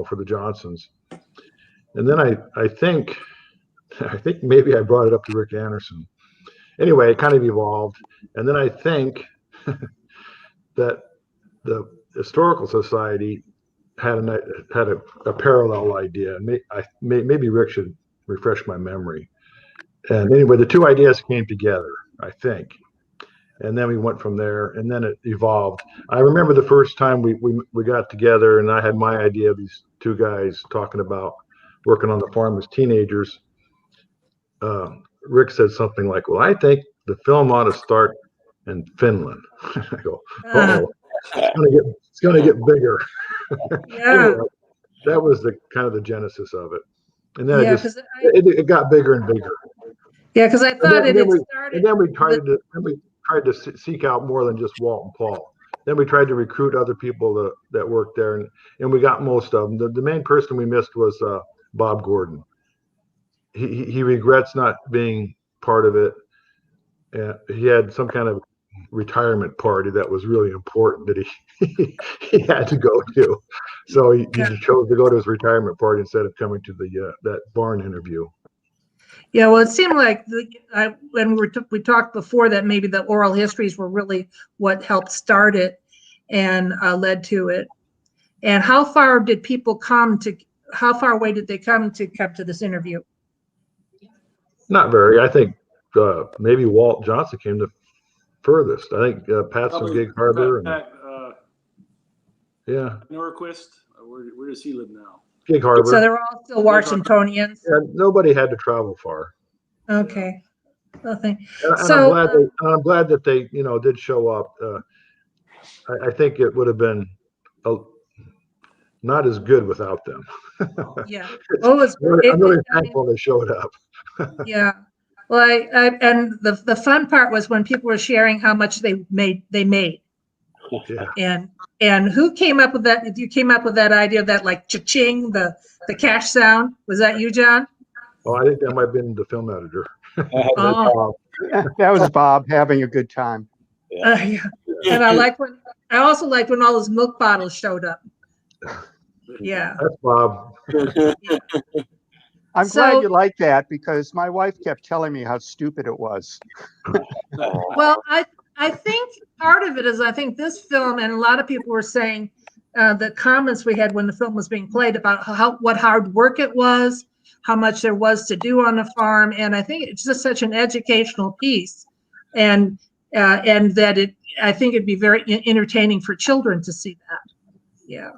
for the Johnsons. And then I think maybe I brought it up to Rick Anderson. Anyway, it kind of evolved. And then I think that the Historical Society had a parallel idea. And maybe Rick should refresh my memory. And anyway, the two ideas came together, I think. And then we went from there, and then it evolved. I remember the first time we got together, and I had my idea of these two guys talking about working on the farm as teenagers. Rick said something like, "Well, I think the film ought to start in Finland." I go, "Oh, it's going to get bigger." Yeah. Anyway, that was the kind of the genesis of it, and then it got bigger and bigger. Yeah, because I thought it had started. And then we tried to seek out more than just Walt and Paul. Then we tried to recruit other people that worked there, and we got most of them. The main person we missed was Bob Gordon. He regrets not being part of it. He had some kind of retirement party that was really important that he had to go to, so he chose to go to his retirement party instead of coming to that barn interview. Yeah, well, it seemed like when we talked before that maybe the oral histories were really what helped start it and led to it. And how far did people come to? How far away did they come to this interview? Not very. I think maybe Walt Johnson came the furthest. I think Pat's from Gig Harbor. Yeah. Norquist. Where does he live now? Gig Harbor. So they're all still Washingtonians. Yeah, nobody had to travel far. Okay. Nothing. And I'm glad that they did show up. I think it would have been not as good without them. Yeah. I'm really thankful they showed up. Yeah. Well, and the fun part was when people were sharing how much they made. Yeah. And who came up with that? You came up with that idea of that like cha-ching, the cash sound. Was that you, John? Oh, I think that might have been the film editor. Oh. That was Bob having a good time. Yeah. And I also liked when all those milk bottles showed up. Yeah. That's Bob. I'm glad you like that because my wife kept telling me how stupid it was. Well, I think part of it is I think this film, and a lot of people were saying the comments we had when the film was being played about what hard work it was, how much there was to do on the farm, and I think it's just such an educational piece, and that I think it'd be very entertaining for children to see that. Yeah.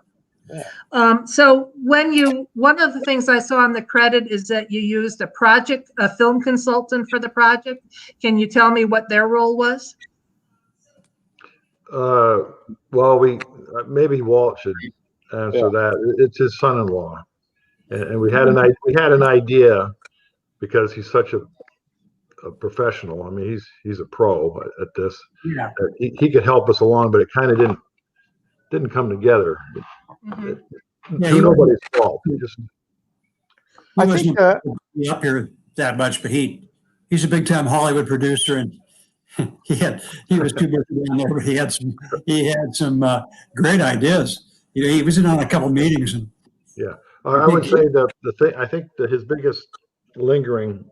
So one of the things I saw on the credit is that you used a film consultant for the project. Can you tell me what their role was? Well, maybe Walt should answer that. It's his son-in-law, and we had an idea because he's such a professional. I mean, he's a pro at this. Yeah. He could help us along, but it kind of didn't come together. Through nobody's fault. I wasn't up here that much, but he's a big time Hollywood producer, and he was too busy down there, but he had some great ideas. You know, he was in on a couple meetings, and yeah, I would say the thing I think that his biggest lingering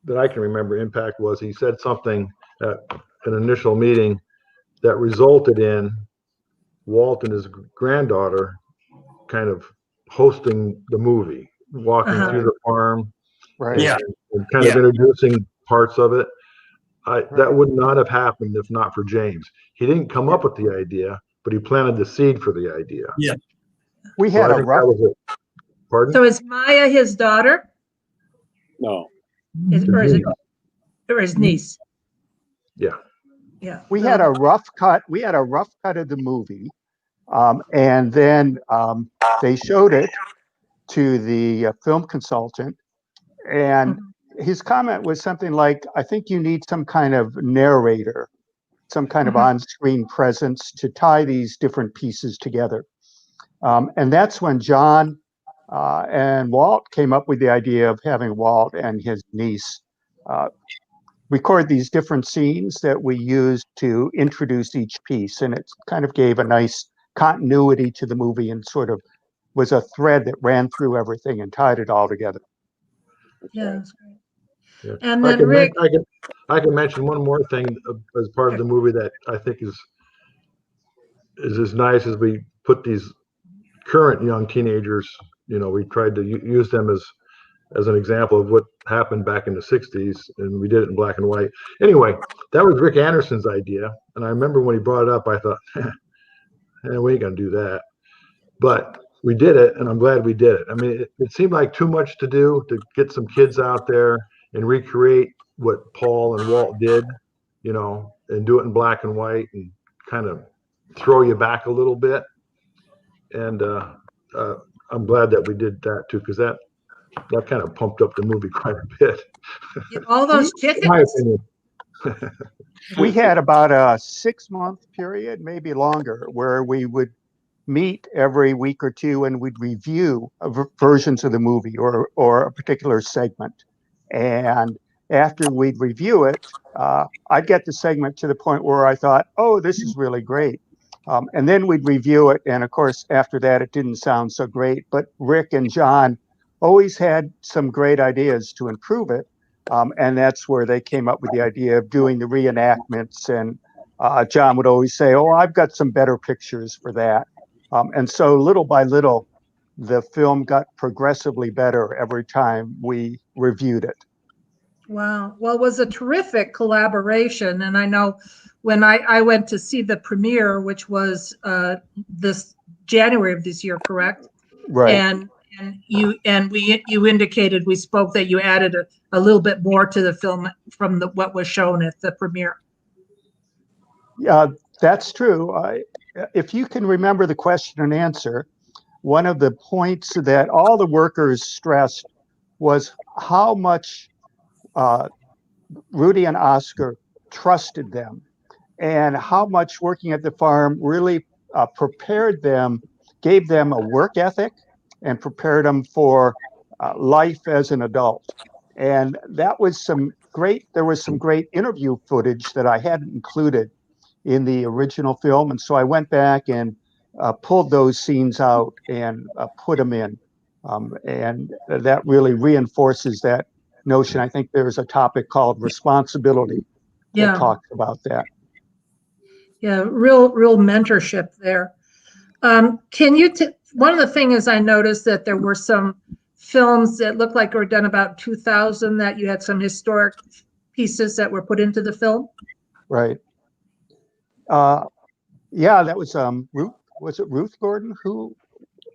that I can remember impact was he said something at an initial meeting that resulted in Walt and his granddaughter kind of hosting the movie, walking through the farm, right? And kind of introducing parts of it. That would not have happened if not for James. He didn't come up with the idea, but he planted the seed for the idea. Yeah, we had a rough. Pardon? So is Maya his daughter? No. Or his niece? Yeah. Yeah. We had a rough cut. We had a rough cut of the movie. And then they showed it to the film consultant, and his comment was something like, I think you need some kind of narrator, some kind of on-screen presence to tie these different pieces together. And that's when John and Walt came up with the idea of having Walt and his niece record these different scenes that we used to introduce each piece. And it kind of gave a nice continuity to the movie and sort of was a thread that ran through everything and tied it all together. Yeah, that's great. Yeah. And then Rick, I can mention one more thing as part of the movie that I think is as nice as we put these current young teenagers. You know, we tried to use them as an example of what happened back in the 60s, and we did it in black and white. Anyway, that was Rick Anderson's idea, and I remember when he brought it up, I thought, we ain't gonna do that. But we did it, and I'm glad we did it. I mean, it seemed like too much to do to get some kids out there and recreate what Paul and Walt did, you know, and do it in black and white and kind of throw you back a little bit. And I'm glad that we did that too, because that kind of pumped up the movie quite a bit. All those chickens. In my opinion. We had about a 6-month period, maybe longer, where we would meet every week or two and we'd review versions of the movie or a particular segment. And after we'd review it, I'd get the segment to the point where I thought, oh, this is really great. And then we'd review it. And of course, after that, it didn't sound so great. But Rick and John always had some great ideas to improve it. And that's where they came up with the idea of doing the reenactments. And John would always say, oh, I've got some better pictures for that. And so little by little, the film got progressively better every time we reviewed it. Wow. Well, it was a terrific collaboration. And I know when I went to see the premiere, which was this January of this year, correct? Right. And you indicated, we spoke that you added a little bit more to the film from what was shown at the premiere. Yeah, that's true. If you can remember the question and answer, one of the points that all the workers stressed was how much Rudy and Oscar trusted them. and how much working at the farm really prepared them, gave them a work ethic, and prepared them for life as an adult. And that was there was some great interview footage that I hadn't included in the original film. And so I went back and pulled those scenes out and put them in. And that really reinforces that notion. I think there's a topic called responsibility that talks about that. Yeah, real mentorship there. Can you, one of the things I noticed that there were some films that looked like were done about 2000 that you had some historic pieces that were put into the film? Right. Yeah, that was Ruth. Was it Ruth Gordon? Who?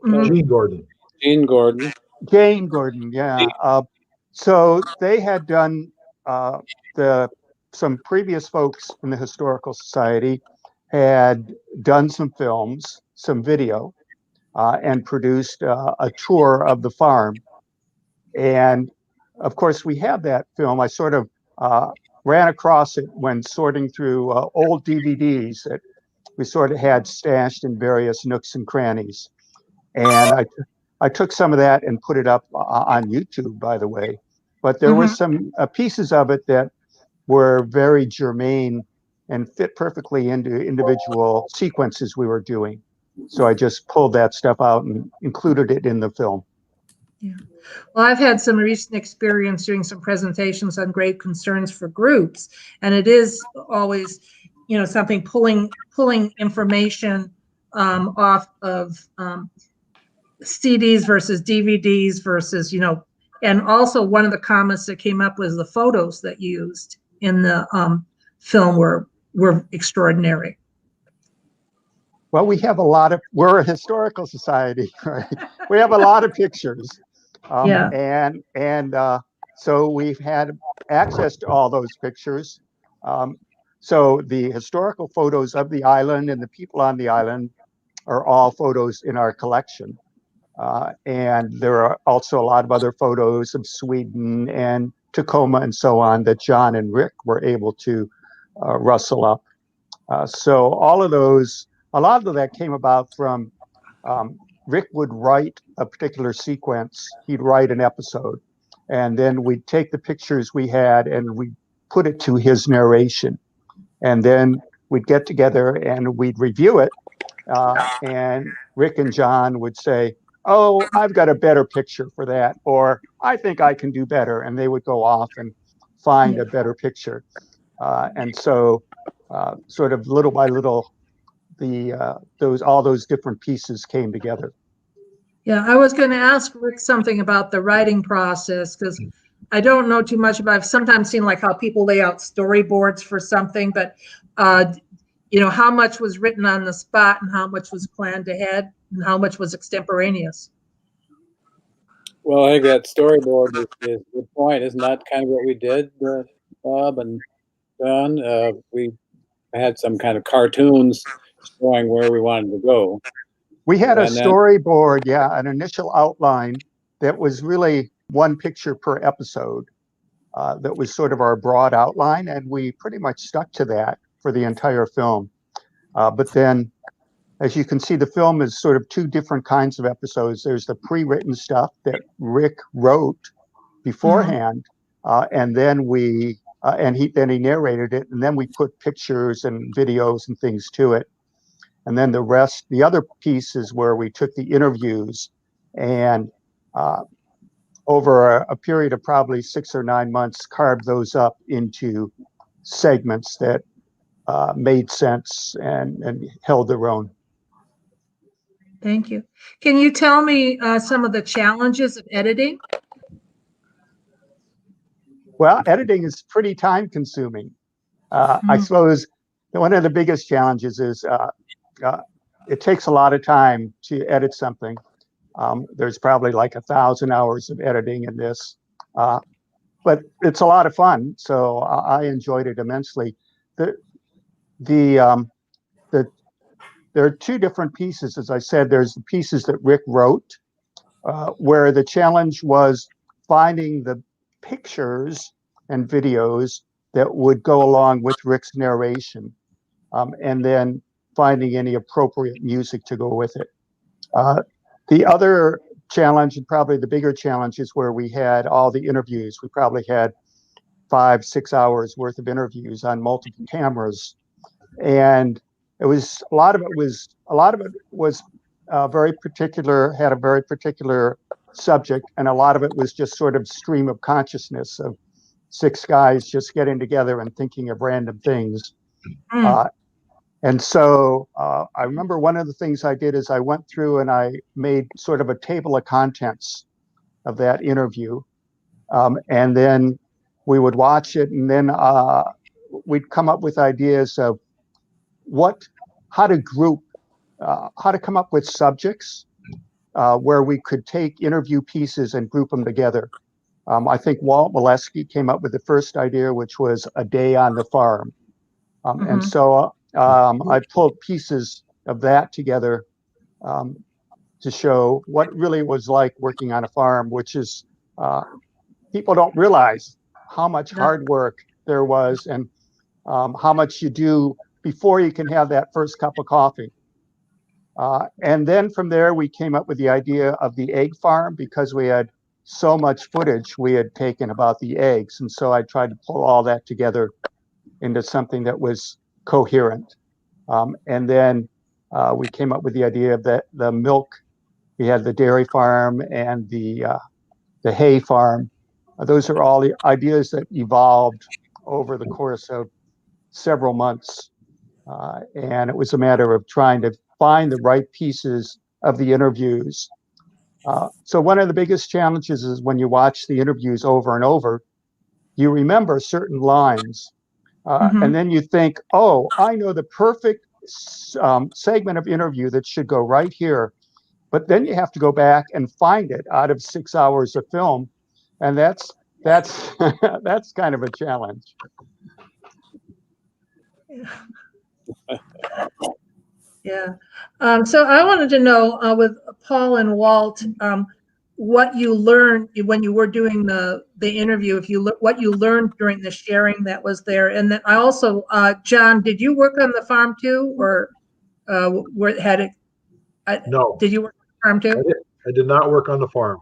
Gene Gordon. Gene Gordon. Jane Gordon. Yeah. So they had done some previous folks in the Historical Society had done some films, some video, and produced a tour of the farm. And of course, we have that film. I sort of ran across it when sorting through old DVDs that we sort of had stashed in various nooks and crannies. And I took some of that and put it up on YouTube, by the way. But there were some pieces of it that were very germane and fit perfectly into individual sequences we were doing. So I just pulled that stuff out and included it in the film. Yeah. Well, I've had some recent experience doing some presentations on grave concerns for groups, and it is always, you know, something pulling information off of CDs versus DVDs versus, you know, and also one of the comments that came up was the photos that used in the film were extraordinary. Well, we have we're a historical society, right? We have a lot of pictures. And so we've had access to all those pictures. So the historical photos of the island and the people on the island are all photos in our collection. And there are also a lot of other photos of Sweden and Tacoma and so on that John and Rick were able to rustle up. So all of those, a lot of that came about from Rick would write a particular sequence. He'd write an episode, and then we'd take the pictures we had and we'd put it to his narration. And then we'd get together and we'd review it. And Rick and John would say, "Oh, I've got a better picture for that," or "I think I can do better." And they would go off and find a better picture. And so sort of little by little, all those different pieces came together. Yeah, I was going to ask Rick something about the writing process, because I don't know too much about. I've sometimes seen like how people lay out storyboards for something, but you know, how much was written on the spot and how much was planned ahead and how much was extemporaneous? Well, I think that storyboard is a good point. Isn't that kind of what we did, Bob and John? We had some kind of cartoons showing where we wanted to go. We had a storyboard, an initial outline that was really one picture per episode. That was sort of our broad outline, and we pretty much stuck to that for the entire film. But then, as you can see, the film is sort of two different kinds of episodes. There's the pre-written stuff that Rick wrote beforehand, and then he narrated it, and then we put pictures and videos and things to it. And then the other piece is where we took the interviews and over a period of probably 6 or 9 months, carved those up into segments that made sense and held their own. Thank you. Can you tell me some of the challenges of editing? Well, editing is pretty time consuming. I suppose one of the biggest challenges is it takes a lot of time to edit something. There's probably like 1,000 hours of editing in this, but it's a lot of fun. So I enjoyed it immensely. There are two different pieces. As I said, there's the pieces that Rick wrote, where the challenge was finding the pictures and videos that would go along with Rick's narration. and then finding any appropriate music to go with it. The other challenge, and probably the bigger challenge, is where we had all the interviews. We probably had 5-6 hours worth of interviews on multiple cameras, and it was a lot of it was very particular, had a very particular subject, and a lot of it was just sort of stream of consciousness of 6 guys just getting together and thinking of random things. And so I remember one of the things I did is I went through and I made sort of a table of contents of that interview. And then we would watch it, and then we'd come up with ideas of how to group, how to come up with subjects where we could take interview pieces and group them together. I think Walt Johnson came up with the first idea, which was a day on the farm. And so I pulled pieces of that together to show what really was like working on a farm, which is people don't realize how much hard work there was, and how much you do before you can have that first cup of coffee. And then from there, we came up with the idea of the egg farm, because we had so much footage we had taken about the eggs. And so I tried to pull all that together into something that was coherent. And then we came up with the idea of the milk. We had the dairy farm and the hay farm. Those are all the ideas that evolved over the course of several months. And it was a matter of trying to find the right pieces of the interviews. So one of the biggest challenges is when you watch the interviews over and over, you remember certain lines. And then you think, oh, I know the perfect segment of interview that should go right here. But then you have to go back and find it out of 6 hours of film. And that's that's kind of a challenge. Yeah. So I wanted to know with Paul and Walt, what you learned when you were doing the interview, what you learned during the sharing that was there. And then I also, John, did you work on the farm too, or no? Did you work on the farm too? I did not work on the farm.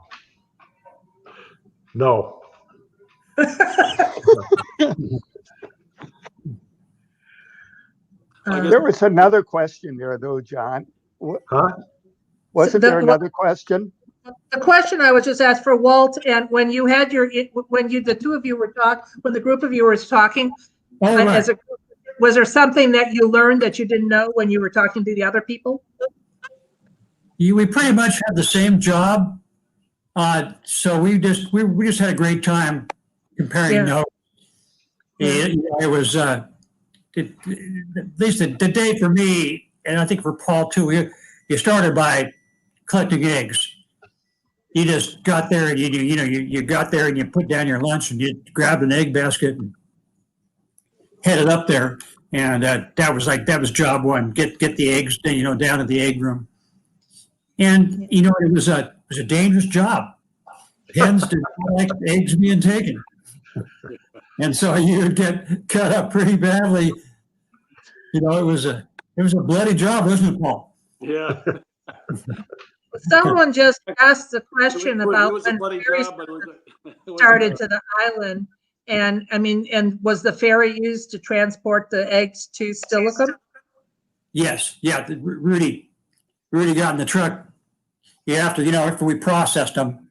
No. There was another question there, though, John. Huh? Wasn't there another question? The question I was just asked for Walt, and when you had the two of you were when the group of you was talking, as a group, was there something that you learned that you didn't know when you were talking to the other people? We pretty much had the same job, so we just had a great time comparing notes. It was at least the day for me, and I think for Paul too. You started by collecting eggs. You just got there and you got there and you put down your lunch and you grabbed an egg basket and headed up there, and that was job one. Get the eggs down to the egg room, and it was a dangerous job. Hens did not like eggs being taken, and so you would get cut up pretty badly. It was a bloody job, wasn't it, Paul? Yeah. Someone just asked a question about when ferries started to the island, and was the ferry used to transport the eggs to Steilacoom? Yes, yeah. Rudy got in the truck. After we processed them,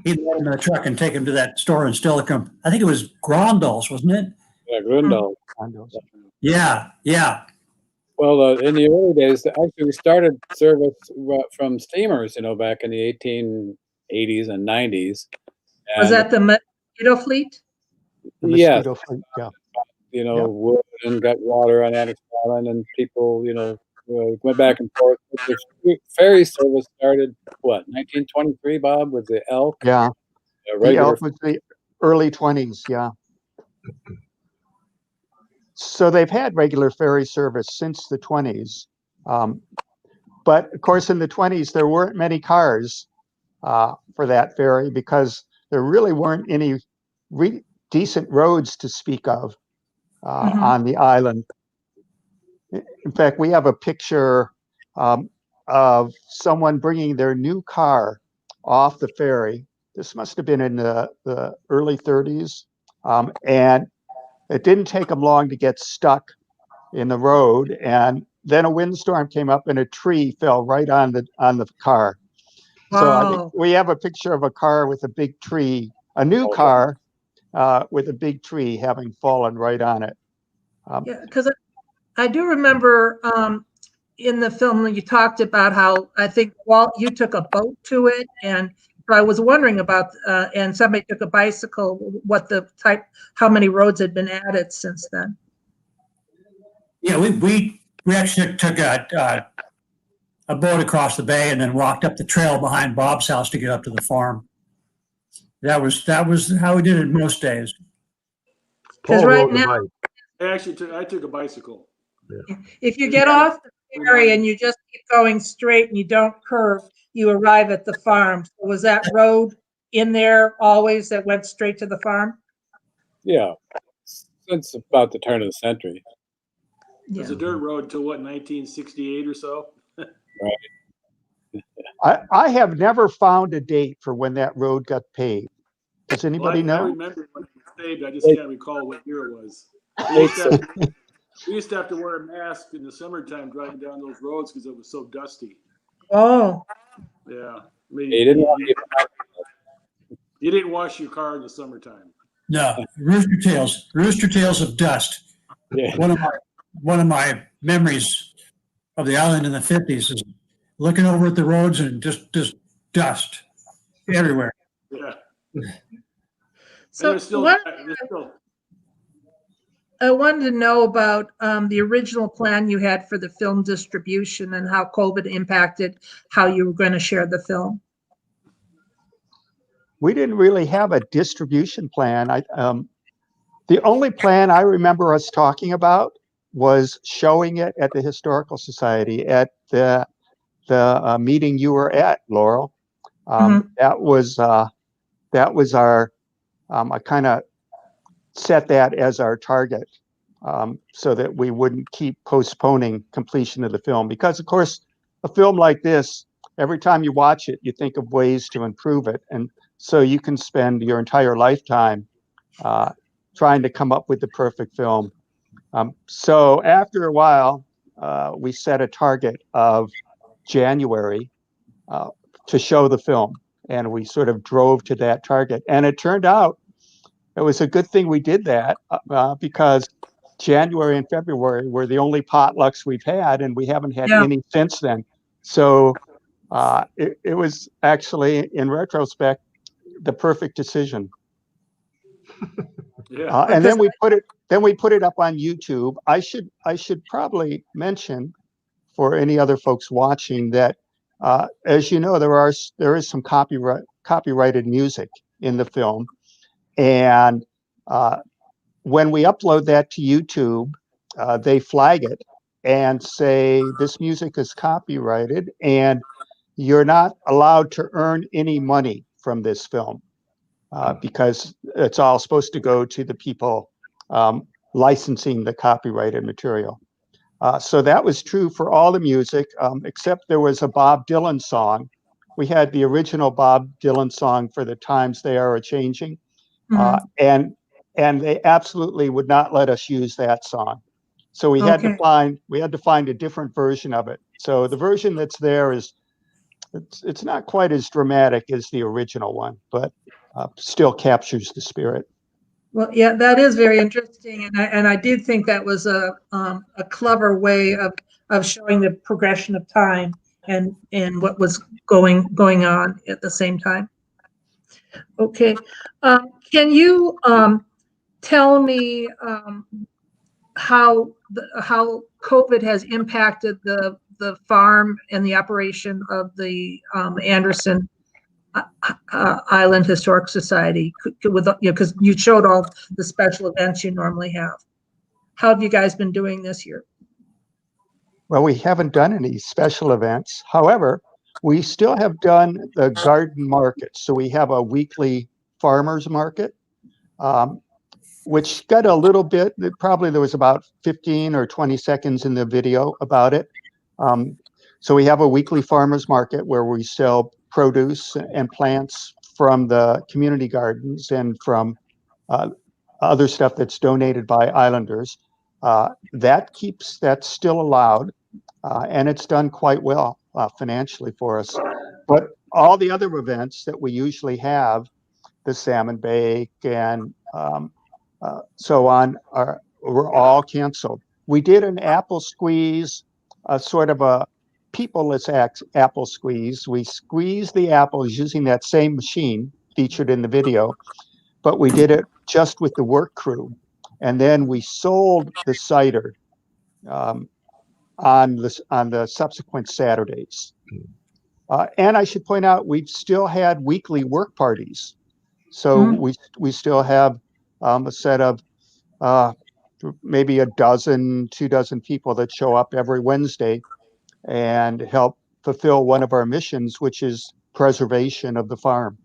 he'd let them in the truck and take them to that store in Steilacoom. I think it was Grondals, wasn't it? Yeah, Grundle. Yeah. Well, in the early days, actually, we started service from steamers, back in the 1880s and 90s. Was that the mosquito fleet? Yes. Fleet, yeah. Wood and got water on Anderson Island, and people, went back and forth. The ferry service started, 1923, Bob, with the Elk? Yeah. The Elk was the early 20s, yeah. So they've had regular ferry service since the 20s. But of course, in the 20s, there weren't many cars for that ferry because there really weren't any decent roads to speak of on the island. In fact, we have a picture of someone bringing their new car off the ferry. This must have been in the early 30s. And it didn't take them long to get stuck in the road. And then a windstorm came up and a tree fell right on the car. So I think Wow. we have a picture of a car with a big tree, a new car with a big tree having fallen right on it. Yeah, because I do remember in the film when you talked about how I think Walt, you took a boat to it, and I was wondering about, and somebody took a bicycle, what the type, how many roads had been added since then. Yeah, we actually took a boat across the bay and then walked up the trail behind Bob's house to get up to the farm. That was how we did it most days. Because right now, I took a bicycle. if you get off the ferry and you just keep going straight and you don't curve, you arrive at the farm. So was that road in there always that went straight to the farm? Yeah, since about the turn of the century. It was a dirt road until what, 1968 or so? I have never found a date for when that road got paved. Does anybody I know? remember when it was paved, I just can't recall what year it was. We used to have to wear a mask in the summertime driving down those roads because it was so dusty. Oh. Yeah. I mean, You you didn't wash your car in the summertime. No, rooster tails of dust. Yeah. One of my memories of the island in the 50s is looking over at the roads and just dust everywhere. Yeah. So I wanted to know about the original plan you had for the film distribution and how COVID impacted how you were going to share the film. We didn't really have a distribution plan. The only plan I remember us talking about was showing it at the Historical Society at the meeting you were at, Laurel. That was our. I kind of set that as our target so that we wouldn't keep postponing completion of the film. Because of course, a film like this, every time you watch it, you think of ways to improve it, and so you can spend your entire lifetime trying to come up with the perfect film. So after a while, we set a target of January to show the film, and we sort of drove to that target. And it turned out it was a good thing we did that because January and February were the only potlucks we've had, and we haven't had any since then. So it was actually, in retrospect, the perfect decision. Yeah. And then we put it up on YouTube. I should probably mention for any other folks watching that, as you know, there is some copyrighted music in the film, and when we upload that to YouTube, they flag it and say this music is copyrighted, and you're not allowed to earn any money from this film. Because it's all supposed to go to the people licensing the copyrighted material. So that was true for all the music, except there was a Bob Dylan song. We had the original Bob Dylan song for The Times They Are A-Changing, and they absolutely would not let us use that song. So we had to find a different version of it. So the version that's there is it's not quite as dramatic as the original one, but still captures the spirit. Well, yeah, that is very interesting, and I did think that was a clever way of showing the progression of time and what was going on at the same time. Okay, can you tell me how COVID has impacted the farm and the operation of the Anderson Island Historic Society, with because you showed all the special events you normally have. How have you guys been doing this year? Well, we haven't done any special events. However, we still have done the garden market. So we have a weekly farmers market. which got a little bit, probably there was about 15 or 20 seconds in the video about it. So we have a weekly farmers market where we sell produce and plants from the community gardens and from other stuff that's donated by islanders. That's still allowed, and it's done quite well financially for us. But all the other events that we usually have, the salmon bake and so on, were all canceled. We did an apple squeeze, sort of a peopleless apple squeeze. We squeezed the apples using that same machine featured in the video, but we did it just with the work crew. And then we sold the cider on the subsequent Saturdays. And I should point out, we've still had weekly work parties. So we still have a set of maybe a dozen, 2 dozen people that show up every Wednesday and help fulfill one of our missions, which is preservation of the farm.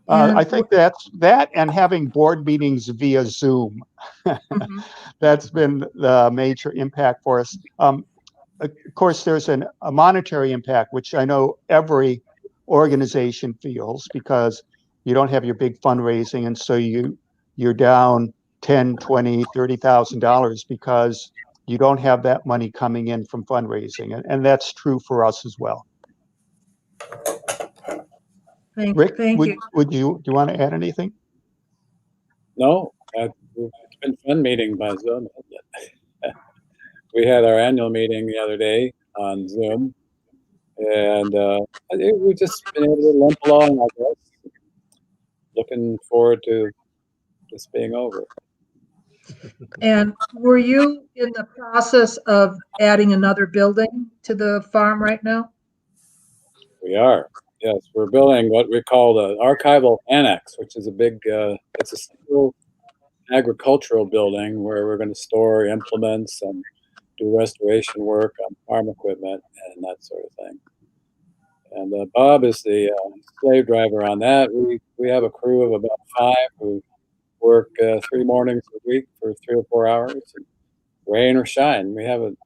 I think that's that, and having board meetings via Zoom. That's been the major impact for us. Of course, there's a monetary impact, which I know every organization feels, because you don't have your big fundraising, and so you're down $10,000, $20,000, $30,000 because you don't have that money coming in from fundraising, and that's true for us as well. Rick, do you want to add anything? No, it's been fun meeting by Zoom. We had our annual meeting the other day on Zoom, and we've just been able to limp along, I guess. Looking forward to this being over. And were you in the process of adding another building to the farm right now? We are. Yes, we're building what we call the Archival Annex, which is a big, it's a single agricultural building where we're going to store implements and do restoration work on farm equipment and that sort of thing. And Bob is the slave driver on that. We have a crew of about 5 who work 3 mornings a week for 3 or 4 hours, and rain or shine. We haven't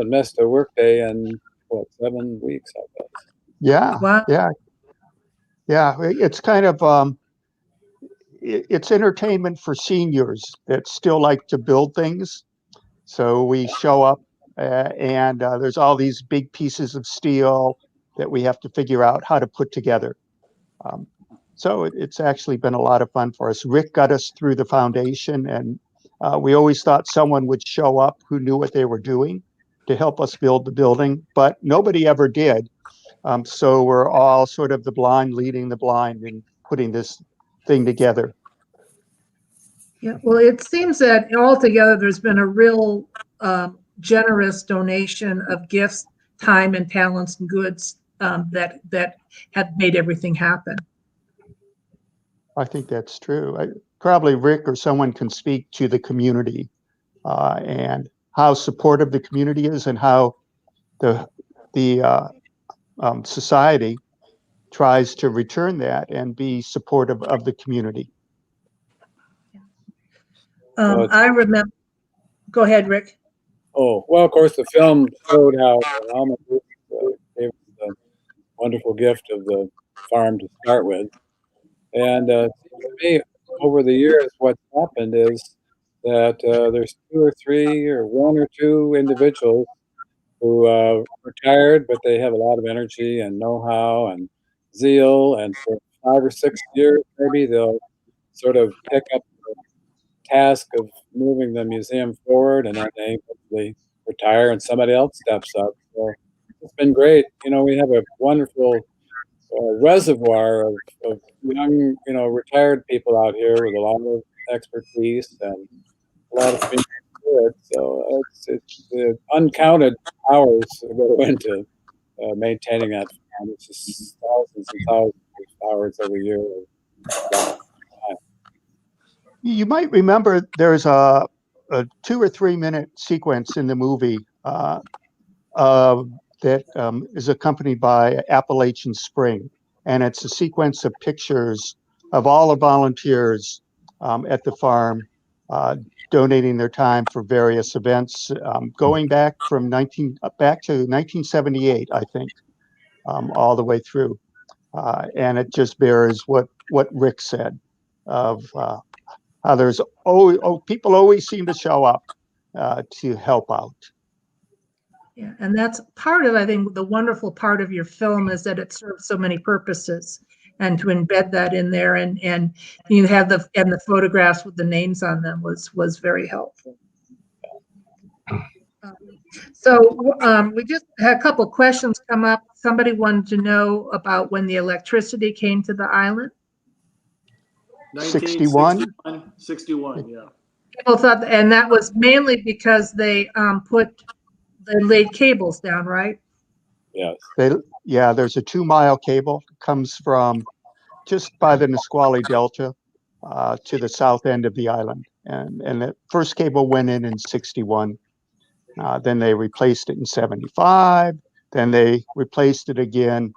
missed a work day in 7 weeks, I guess. Yeah, wow. Yeah. It's kind of it's entertainment for seniors that still like to build things. So we show up and there's all these big pieces of steel that we have to figure out how to put together. So it's actually been a lot of fun for us. Rick got us through the foundation, and we always thought someone would show up who knew what they were doing to help us build the building, but nobody ever did. So we're all sort of the blind leading the blind in putting this thing together. Yeah, well, it seems that altogether there's been a real generous donation of gifts, time, and talents and goods that have made everything happen. I think that's true. Probably Rick or someone can speak to the community and how supportive the community is, and how the society tries to return that and be supportive of the community. I remember. Go ahead, Rick. Oh, well, of course, the film showed how Alma gave us the wonderful gift of the farm to start with. And to me, over the years, what's happened is that there's 2 or 3 or 1 or 2 individuals who retired, but they have a lot of energy and know-how and zeal. And for 5 or 6 years, maybe they'll sort of pick up the task of moving the museum forward, and then they hopefully retire and somebody else steps up. So it's been great. We have a wonderful reservoir of young, retired people out here with a lot of expertise and a lot of things to it. So it's uncounted hours that go into maintaining that farm. It's just thousands and thousands of hours every year. You might remember there's a 2 or 3 minute sequence in the movie that is accompanied by Appalachian Spring. And it's a sequence of pictures of all the volunteers at the farm, donating their time for various events, going back from back to 1978, I think, all the way through. And it just bears what Rick said of how there's people always seem to show up to help out. Yeah, and that's part of, I think, the wonderful part of your film is that it serves so many purposes, and to embed that in there, and you have the photographs with the names on them was very helpful. So we just had a couple questions come up. Somebody wanted to know about when the electricity came to the island. 61? 61, yeah. People thought, and that was mainly because they laid cables down, right? Yes. Yeah, there's a 2-mile cable, comes from just by the Nisqually Delta to the south end of the island. And the first cable went in 61. Then they replaced it in 75. Then they replaced it again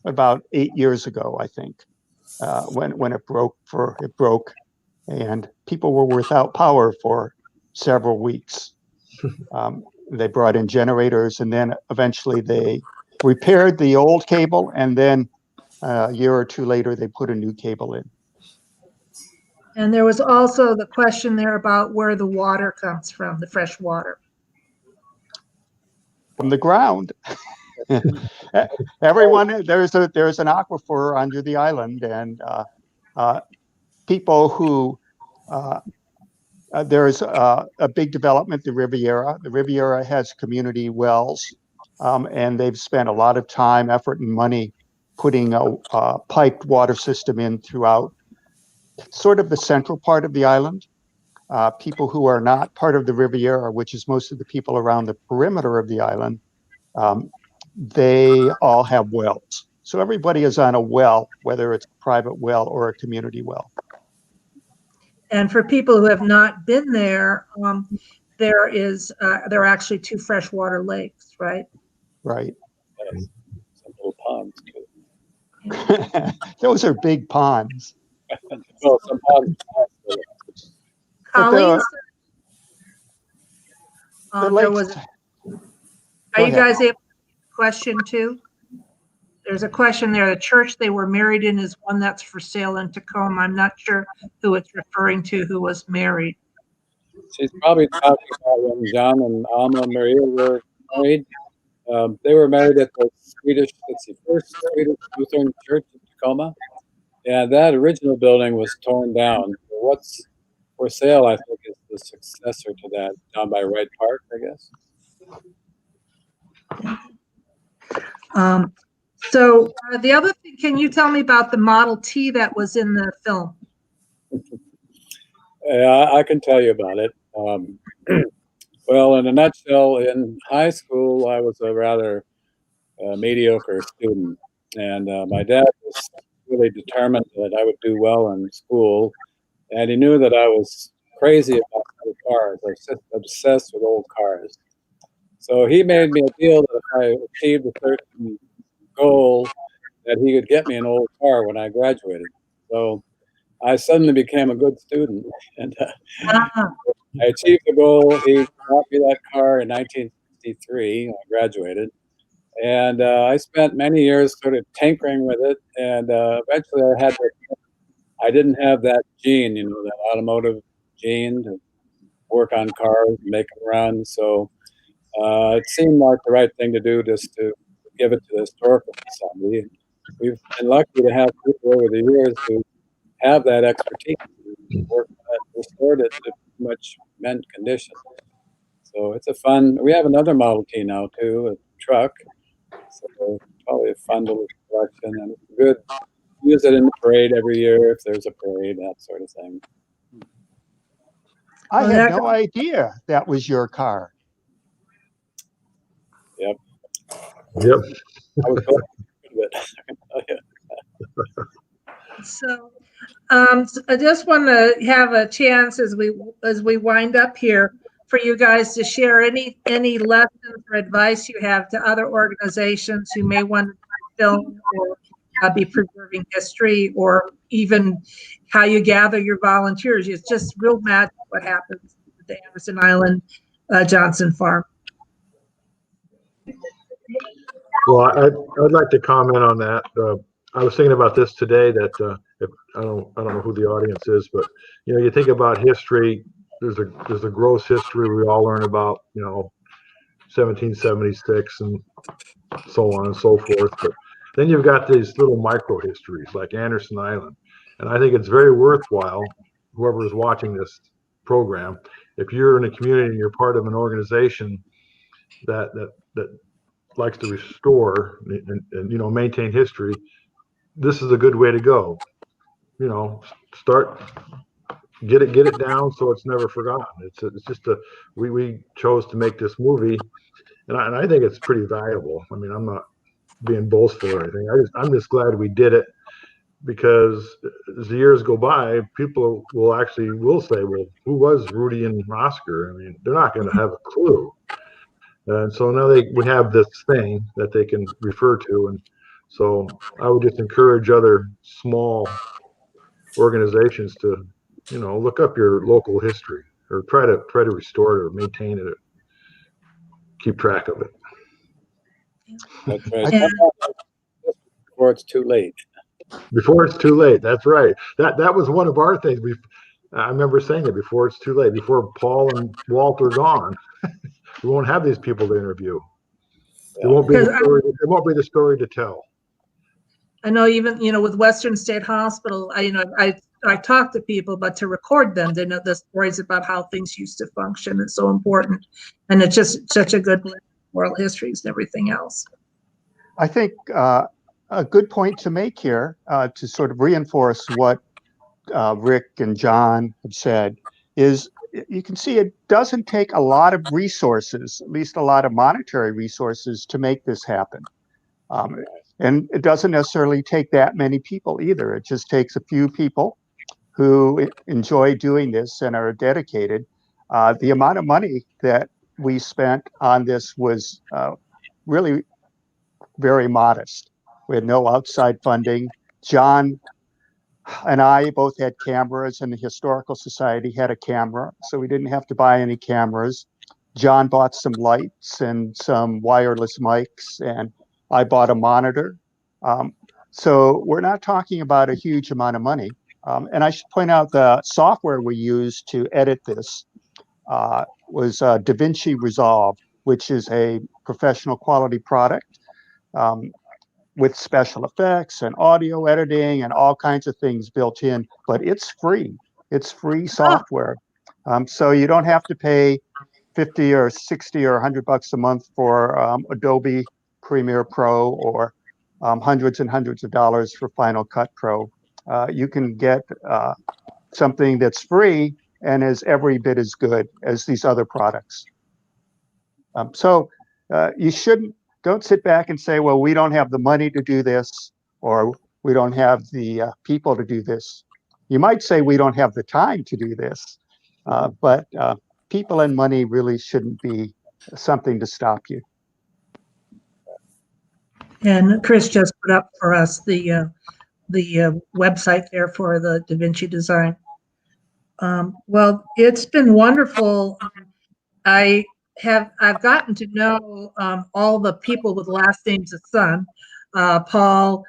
about 8 years ago, I think, when it broke, and people were without power for several weeks. They brought in generators, and then eventually they repaired the old cable, and then a year or two later they put a new cable in. And there was also the question there about where the water comes from, the fresh water. From the ground. Everyone, there's an aquifer under the island, and people who there's a big development, the Riviera. The Riviera has community wells, and they've spent a lot of time, effort, and money putting a piped water system in throughout sort of the central part of the island. People who are not part of the Riviera, which is most of the people around the perimeter of the island, they all have wells. So everybody is on a well, whether it's a private well or a community well. And for people who have not been there, there are actually 2 freshwater lakes, right? Right. Yes. Some little ponds too. Those are big ponds. Well, some ponds. Colleen, the there lakes, was. Are you guys able to question too? There's a question there. The church they were married in is one that's for sale in Tacoma. I'm not sure who it's referring to who was married. She's probably talking about when John and Alma Maria were married. They were married at the First Swedish Lutheran Church in Tacoma. And that original building was torn down. So what's for sale, I think, is the successor to that down by Wright Park, I guess. So the other thing, can you tell me about the Model T that was in the film? I can tell you about it. Well, in a nutshell, in high school, I was a rather mediocre student. And my dad was really determined that I would do well in school. And he knew that I was crazy about old cars. I was just obsessed with old cars. So he made me a deal that if I achieved a certain goal, that he could get me an old car when I graduated. So I suddenly became a good student, and I achieved the goal. He bought me that car in 1963 when I graduated, and I spent many years sort of tinkering with it, and eventually I didn't have that gene, that automotive gene to work on cars and make them run. So it seemed like the right thing to do, just to give it to the Historical Society. We've been lucky to have people over the years who have that expertise and work restored it to much mint condition. So it's we have another Model T now too, a truck. So probably a fun little collection, and it's good. Use it in the parade every year if there's a parade, that sort of thing. I had no idea that was your car. Yep. Yep. I was So I just want to have a chance as we wind up here for you guys to share any lessons or advice you have to other organizations who may want to film or be preserving history, or even how you gather your volunteers. It's just real magic what happens at the Anderson Island Johnson Farm. Well, I'd like to comment on that. I was thinking about this today, that if, I don't know who the audience is, but you think about history. There's a gross history we all learn about, 1776 and so on and so forth. But then you've got these little micro histories like Anderson Island, and I think it's very worthwhile. Whoever is watching this program, if you're in a community and you're part of an organization that likes to restore and maintain history, this is a good way to go. Start get it down so it's never forgotten. It's just we chose to make this movie, and I think it's pretty valuable. I mean, I'm not being boastful or anything. I'm just glad we did it, because as the years go by, people will say, well, who was Rudy and Oscar? I mean, they're not going to have a clue. And so now we have this thing that they can refer to. And so I would just encourage other small organizations to, look up your local history, or try to restore it or maintain it, keep track of it. That's right. Before it's too late. Before it's too late. That's right. That was one of our things. I remember saying it, before it's too late, before Paul and Walt are gone. We won't have these people to interview. It won't be the story to tell. I know, even with Western State Hospital, I talk to people, but to record them, they know the stories about how things used to function. It's so important, and it's just such a good blend of oral histories and everything else. I think a good point to make here, to sort of reinforce what Rick and John have said, is you can see it doesn't take a lot of resources, at least a lot of monetary resources, to make this happen. And it doesn't necessarily take that many people either. It just takes a few people who enjoy doing this and are dedicated. The amount of money that we spent on this was really very modest. We had no outside funding. John and I both had cameras, and the Historical Society had a camera, so we didn't have to buy any cameras. John bought some lights and some wireless mics, and I bought a monitor. So we're not talking about a huge amount of money. And I should point out the software we used to edit this was DaVinci Resolve, which is a professional quality product with special effects and audio editing and all kinds of things built in, but it's free. It's free software. So you don't have to pay 50 or 60 or $100 a month for Adobe Premiere Pro, or hundreds and hundreds of dollars for Final Cut Pro. You can get something that's free and is every bit as good as these other products. So you don't sit back and say, well, we don't have the money to do this, or we don't have the people to do this. You might say we don't have the time to do this, but people and money really shouldn't be something to stop you. And Chris just put up for us the website there for the Da Vinci design. Well, it's been wonderful. I've gotten to know all the people with last names of Son, Paul,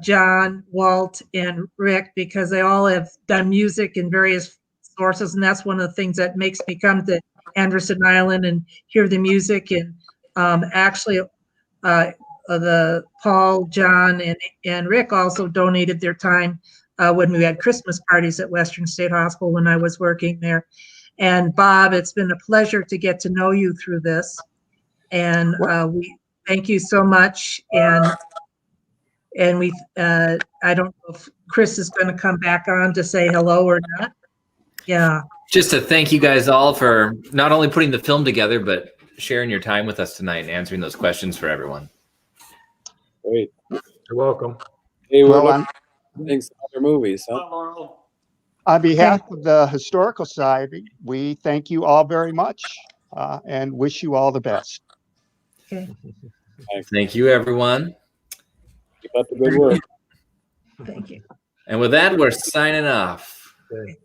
John, Walt, and Rick, because they all have done music in various sources, and that's one of the things that makes me come to Anderson Island and hear the music. And actually, the Paul, John, and Rick also donated their time when we had Christmas parties at Western State Hospital when I was working there. And Bob, it's been a pleasure to get to know you through this. And we thank you so much. And we, I don't know if Chris is going to come back on to say hello or not. Yeah. Just to thank you guys all for not only putting the film together, but sharing your time with us tonight and answering those questions for everyone. Great. You're welcome. Hey, we're Well, looking at some other movies, huh? On behalf of the Historical Society, we thank you all very much and wish you all the best. Okay. Thank you, everyone. That's a good work. Thank you. And with that, we're signing off. Okay.